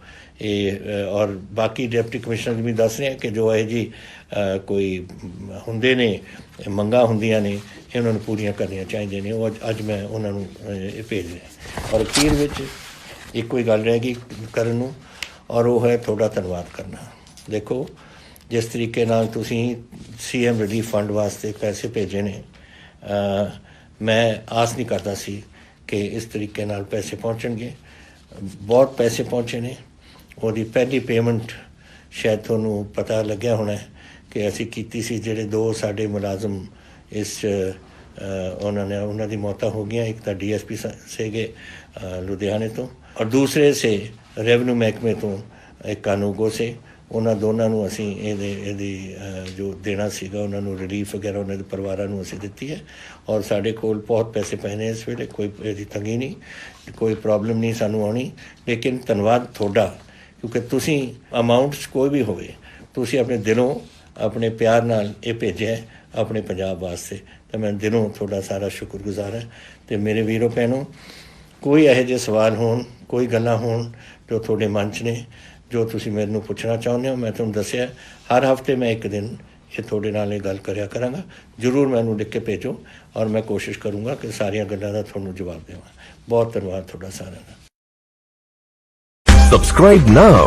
ਇਹ ਔਰ ਬਾਕੀ ਡਿਪਟੀ ਕਮਿਸ਼ਨਰ ਵੀ ਦੱਸ ਰਹੇ ਕਿ ਜੋ ਇਹ ਜੀ ਕੋਈ ਹੁੰਦੇ ਨੇ ਮੰਗਾਂ ਹੁੰਦੀਆਂ ਨੇ ਇਹ ਉਹਨਾਂ ਨੂੰ ਪੂਰੀਆਂ ਕਰਨੀਆਂ ਚਾਹੀਦੀਆਂ ਨੇ। ਉਹ ਅੱਜ ਮੈਂ ਉਹਨਾਂ ਨੂੰ ਇਹ ਭੇਜ ਰਿਹਾ। ਔਰ ਅਖੀਰ ਵਿੱਚ ਇੱਕੋ ਹੀ ਗੱਲ ਰਹਿ ਗਈ ਕਰਨ ਨੂੰ, ਔਰ ਉਹ ਹੈ ਤੁਹਾਡਾ ਧੰਨਵਾਦ ਕਰਨਾ। ਦੇਖੋ ਜਿਸ ਤਰੀਕੇ ਨਾਲ ਤੁਸੀਂ CM ਰਿਲੀਫ ਫੰਡ ਵਾਸਤੇ ਪੈਸੇ ਭੇਜੇ ਨੇ, ਮੈਂ ਆਸ ਨਹੀਂ ਕਰਦਾ ਸੀ ਕਿ ਇਸ ਤਰੀਕੇ ਨਾਲ ਪੈਸੇ ਪਹੁੰਚਣਗੇ। ਬਹੁਤ ਪੈਸੇ ਪਹੁੰਚੇ ਨੇ। ਉਹਦੀ ਪਹਿਲੀ ਪੇਮੈਂਟ ਸ਼ਾਇਦ ਤੁਹਾਨੂੰ ਪਤਾ ਲੱਗਿਆ ਹੋਣਾ ਕਿ ਅਸੀਂ ਕੀਤੀ ਸੀ। ਜਿਹੜੇ 2 ਸਾਡੇ ਮੁਲਾਜ਼ਮ ਇਸ ਉਹਨਾਂ ਦੀ ਮੌਤਾਂ ਹੋ ਗਈਆਂ। ਇੱਕ ਤਾਂ DSP ਸੀਗੇ ਲੁਧਿਆਣੇ ਤੋਂ, ਔਰ ਦੂਸਰੇ ਸੇ ਰੈਵਨਿਊ ਮਹਿਕਮੇ ਤੋਂ ਇੱਕ ਕਾਨੂੰਗੋ ਸੇ। ਉਹਨਾਂ ਦੋਨਾਂ ਨੂੰ ਅਸੀਂ ਇਹਦੀ ਜੋ ਦੇਣਾ ਸੀਗਾ ਉਹਨਾਂ ਨੂੰ ਰਿਲੀਫ ਵਗੈਰਾ ਉਹਨਾਂ ਦੇ ਪਰਿਵਾਰਾਂ ਨੂੰ ਅਸੀਂ ਦਿੱਤੀ ਹੈ। ਔਰ ਸਾਡੇ ਕੋਲ ਬਹੁਤ ਪੈਸੇ ਪਏ ਨੇ ਇਸ ਵੇਲੇ। ਕੋਈ ਇਹਦੀ ਤੰਗੀ ਨਹੀਂ, ਕੋਈ ਪ੍ਰੋਬਲਮ ਨਹੀਂ ਸਾਨੂੰ ਆਉਣੀ। ਲੇਕਿਨ ਧੰਨਵਾਦ ਤੁਹਾਡਾ, ਕਿਉਂਕਿ ਤੁਸੀਂ ਅਮਾਊਂਟਸ ਕੋਈ ਵੀ ਹੋਵੇ, ਤੁਸੀਂ ਆਪਣੇ ਦਿਲੋਂ ਆਪਣੇ ਪਿਆਰ ਨਾਲ ਇਹ ਭੇਜਿਆ ਆਪਣੇ ਪੰਜਾਬ ਵਾਸਤੇ। ਤਾਂ ਮੈਂ ਦਿਲੋਂ ਤੁਹਾਡਾ ਸਾਰਾ ਸ਼ੁਕਰਗੁਜ਼ਾਰ ਹਾਂ। ਅਤੇ ਮੇਰੇ ਵੀਰੋ ਭੈਣੋ, ਕੋਈ ਇਹੋ ਜਿਹੇ ਸਵਾਲ ਹੋਣ, ਕੋਈ ਗੱਲਾਂ ਹੋਣ ਜੋ ਤੁਹਾਡੇ ਮਨ 'ਚ ਨੇ, ਜੋ ਤੁਸੀਂ ਮੈਨੂੰ ਪੁੱਛਣਾ ਚਾਹੁੰਦੇ ਹੋ, ਮੈਂ ਤੁਹਾਨੂੰ ਦੱਸਿਆ ਹਰ ਹਫ਼ਤੇ ਮੈਂ ਇੱਕ ਦਿਨ ਇਹ ਤੁਹਾਡੇ ਨਾਲ ਇਹ ਗੱਲ ਕਰਿਆ ਕਰਾਂਗਾ। ਜ਼ਰੂਰ ਮੈਨੂੰ ਲਿਖ ਕੇ ਭੇਜੋ ਔਰ ਮੈਂ ਕੋਸ਼ਿਸ਼ ਕਰੂੰਗਾ ਕਿ ਸਾਰੀਆਂ ਗੱਲਾਂ ਦਾ ਤੁਹਾਨੂੰ ਜਵਾਬ ਦੇਵਾਂ। ਬਹੁਤ ਧੰਨਵਾਦ ਤੁਹਾਡਾ ਸਾਰਿਆਂ ਦਾ। Subscribe now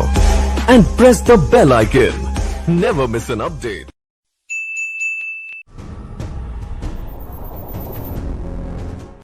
and press the bell icon. Never miss an update.